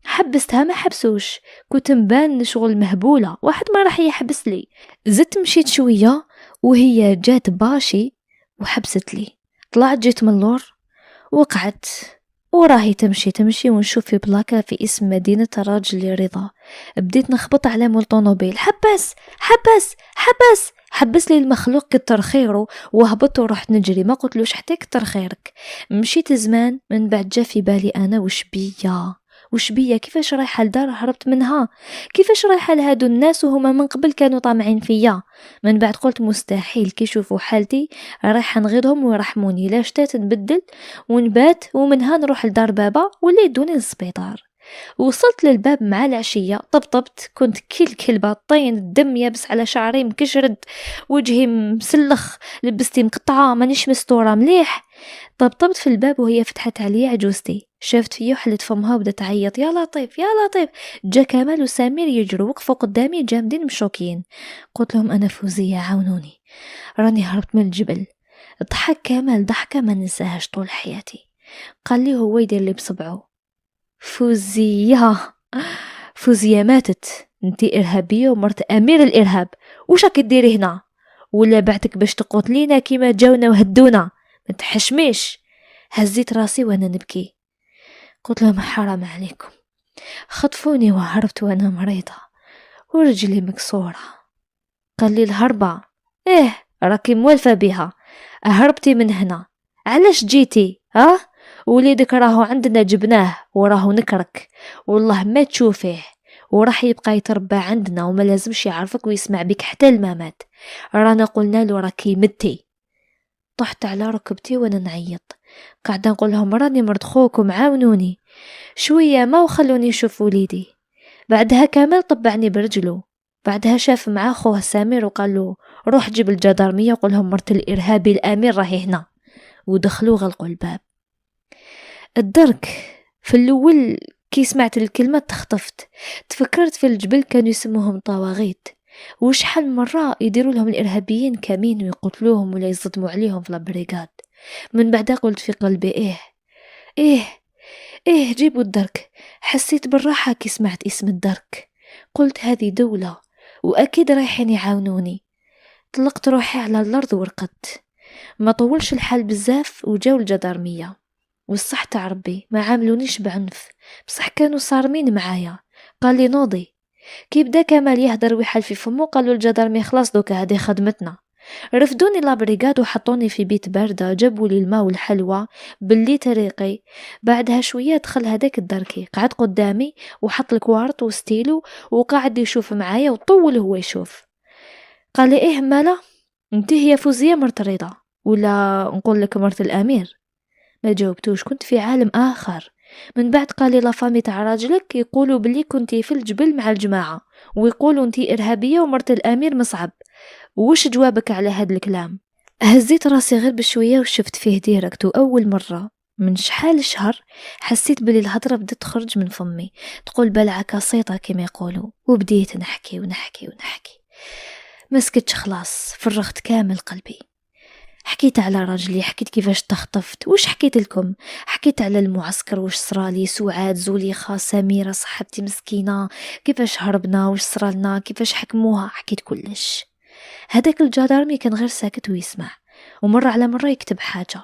حبستها ما حبسوش، كنت مبان شغل مهبولة، واحد ما راح يحبس لي. زدت مشيت شوية وهي جات باشي وحبست لي. طلعت جيت من اللور وقعدت، وراهي تمشي ونشوف في بلاكة في اسم مدينة الراجل رضا. بديت نخبط على مول طونوبيل، حبس لي المخلوق كتر خيره، وهبط ورحت نجري، ما قلتلوش حتى كتر خيرك. مشيت زمان من بعد جا في بالي أنا وش بيا كيفاش رايحة لدار هربت منها، كيفاش رايحة لهادو الناس وهما من قبل كانوا طامعين فيا. من بعد قلت مستحيل كي يشوفوا حالتي رايحة نغيرهم ويرحموني، لا شتات نبدل ونبات ومنها نروح لدار بابا ولا يدوني للسبيطار. وصلت للباب مع العشية، طبطبت، كنت كل كلبة طين، الدم يابس على شعري مكشرد، وجهي مسلخ، لبستي مقطعة، مانيش مستورة مليح. طبطبت في الباب وهي فتحت علي عجوزتي، شافت فيه وحلت فمها وبدت تعيط يا لطيف. جا كمال وسمير يجروا وقفوا قدامي جامدين مشوكين. قلت لهم أنا فوزية عاونوني، راني هربت من الجبل. ضحك كمال ضحكة ما ننساهاش طول حياتي. قال لي هو يدير لي بصبعه فوزية ماتت، انتي إرهابية ومرت أمير الإرهاب، وش راك ديري هنا؟ ولا بعتك باش تقتلينا كيما جاونا وهدونا؟ ما تحشميش. هزيت راسي وانا نبكي. قلت لهم حرام عليكم، خطفوني وهربت وانا مريضة ورجلي مكسورة. قال لي الهربة راكي موالفة بها، هربتي من هنا، علاش جيتي؟ وليدك راهو عندنا جبناه وراهو نكرك، والله ما تشوفيه، وراح يبقى يتربى عندنا وما لازمش يعرفك ويسمع بك حتى المامات. رانا قلنا له راكي متي. طحت على ركبتي وانا نعيط، قاعدة نقول لهم راني مرض خوكم عاونوني شوية ما وخلوني يشوف وليدي. بعدها كمال طبعني برجله، بعدها شاف مع خوه سمير وقال له روح جيب الجدارمية وقول لهم مرت الإرهابي الأمير راهي هنا. ودخلوا غلقوا الباب. الدرك في الأول كي سمعت الكلمة تخطفت، تفكرت في الجبل كانوا يسموهم طواغيت، وشحال مرة يديروا لهم الإرهابيين كمين ويقتلوهم ولا يصدموا عليهم في البريغاد. من بعدها قلت في قلبي جيبوا الدرك. حسيت بالراحة كي سمعت اسم الدرك، قلت هذه دولة وأكيد رايحين يعاونوني. طلقت روحي على الأرض ورقدت. ما طولش الحال بزاف وجاو الجدارمية، والصح تاع ربي ما عاملونيش بعنف، بصح كانوا صارمين معايا. قال لي نوضي. كي بدا كمال يهدر ويحل في فمو قالوا الجدارمي خلاص دوكا هذه خدمتنا. رفدوني لابريغاد وحطوني في بيت باردة، جابوا لي الماء والحلوى باللي طريقي. بعدها شوية دخل هذاك الدركي قعد قدامي وحط الكوارت وستيلو وقاعد يشوف معايا وطول هو يشوف. قال لي مالا؟ انت هي فوزية مرت رضا ولا نقول لك مرت الأمير؟ ما جاوبتوش، كنت في عالم آخر. من بعد قال لي لافامي تاع راجلك يقولوا بلي كنتي في الجبل مع الجماعة، ويقولوا انتي إرهابية ومرت الأمير مصعب. وش جوابك على هاد الكلام؟ هزيت راسي غير بشوية وشفت فيه ديركت، وأول مرة من شحال شهر حسيت بلي الهضرة بدت تخرج من فمي، تقول بلعة كاسيطة كما يقولوا. وبديت نحكي ونحكي ونحكي، مسكتش خلاص، فرغت كامل قلبي. حكيت على راجلي، حكيت كيفاش تخطفت. وش حكيت لكم؟ حكيت على المعسكر، وش صرالي، سعاد، زوليخة، سميرة صاحبتي مسكينة، كيفاش هربنا، وش صرالنا، كيفاش حكموها. حكيت كلش. هداك الجدارمي كان غير ساكت ويسمع، ومرة على مرة يكتب حاجة،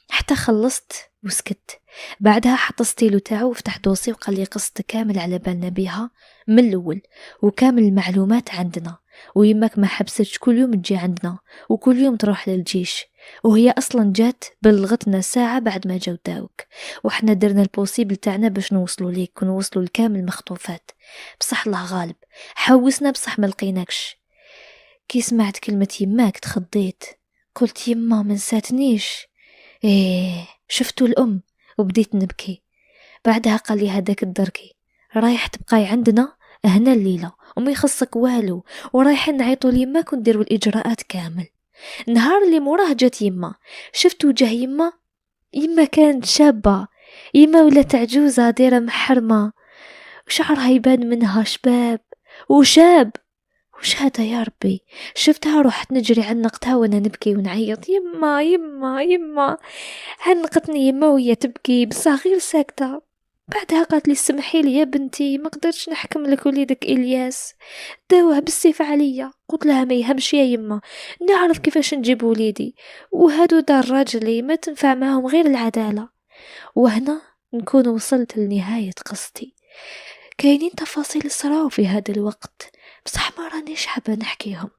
حتى خلصت وسكت. بعدها حط ستيلو تاعو وفتح دوسي وقال لي قصة كامل على بالنا بيها من الأول، وكامل المعلومات عندنا، ويماك ما حبستش كل يوم تجي عندنا وكل يوم تروح للجيش، وهي أصلا جات بلغتنا ساعة بعد ما جاو داوك، وحنا درنا البوسيبل تاعنا باش نوصلوا ليك ونوصلوا لكامل المخطوفات. بصح الله غالب، حوسنا بصح ما لقيناكش. كي سمعت كلمة يماك تخضيت، قلت يما ما نساتنيش. ايه شفتوا الأم، وبديت نبكي. بعدها قال لي هداك الدركي رايح تبقاي عندنا هنا الليلة وما يخصك والو، ورايحين نعيطوا ليماك ونديروا الإجراءات كامل. نهار اللي موراه جات يما، شفت وجه يما. يما كانت شابة، يما ولات عجوزة دايرة محرمة، وشعرها يبان منها شباب وشاب. وش هذا يا ربي؟ شفتها روحت نجري عنقتها وانا نبكي ونعيط، يما يما يما. عنقتني يما وهي تبكي بصح غير ساكتة. بعدها قالت لي سمحي لي يا بنتي، ما قدرتش نحكم لك وليدك إلياس، داوه بالسيف عليا. قلت لها ما يهمش يا يما، نعرف كيفاش نجيب وليدي، وهادو دار راجلي ما تنفع معهم غير العدالة. وهنا نكون وصلت لنهاية قصتي. كاينين تفاصيل صراو في هذا الوقت بصح ما رانيش حابة نحكيهم،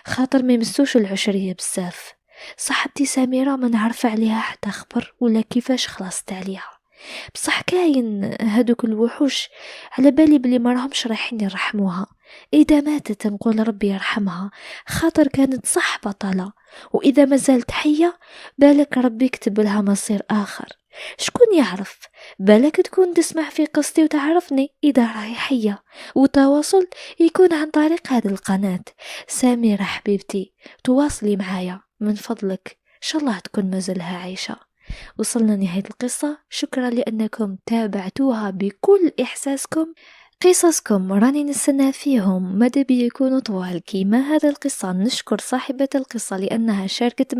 خاطر ما يمسوش العشرية بزاف. صاحبتي سميرة ما نعرف عليها حتى خبر ولا كيفاش خلصت عليها. بصح كاين هادوك الوحوش على بالي بلي ما راهمش رايحين يرحموها. اذا ماتت نقول ربي يرحمها، خاطر كانت صح بطلة، واذا ما زالت حية بالك ربي يكتب لها مصير اخر. شكون يعرف، بالك تكون تسمع في قصتي وتعرفني اذا راهي حية، وتواصل يكون عن طريق هذه القناة. سميرة حبيبتي تواصلي معايا من فضلك، ان شاء الله تكون مازالها عايشة. وصلنا نهاية القصة، شكرا لأنكم تابعتوها بكل إحساسكم. قصصكم راني نستنى فيهم، ماذا بي يكونوا طوال كيما هذا القصة. نشكر صاحبة القصة لأنها شاركت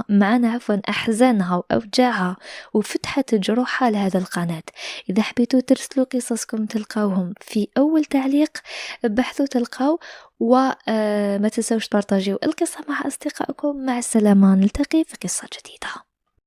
معنا أحزانها وأوجاعها وفتحت جروحها لهذا القناة. إذا حبيتوا ترسلوا قصصكم تلقاوهم في أول تعليق، بحثوا تلقاو، وما تنسوش تبارطاجيو القصة مع أصدقائكم. مع السلامة، نلتقي في قصة جديدة.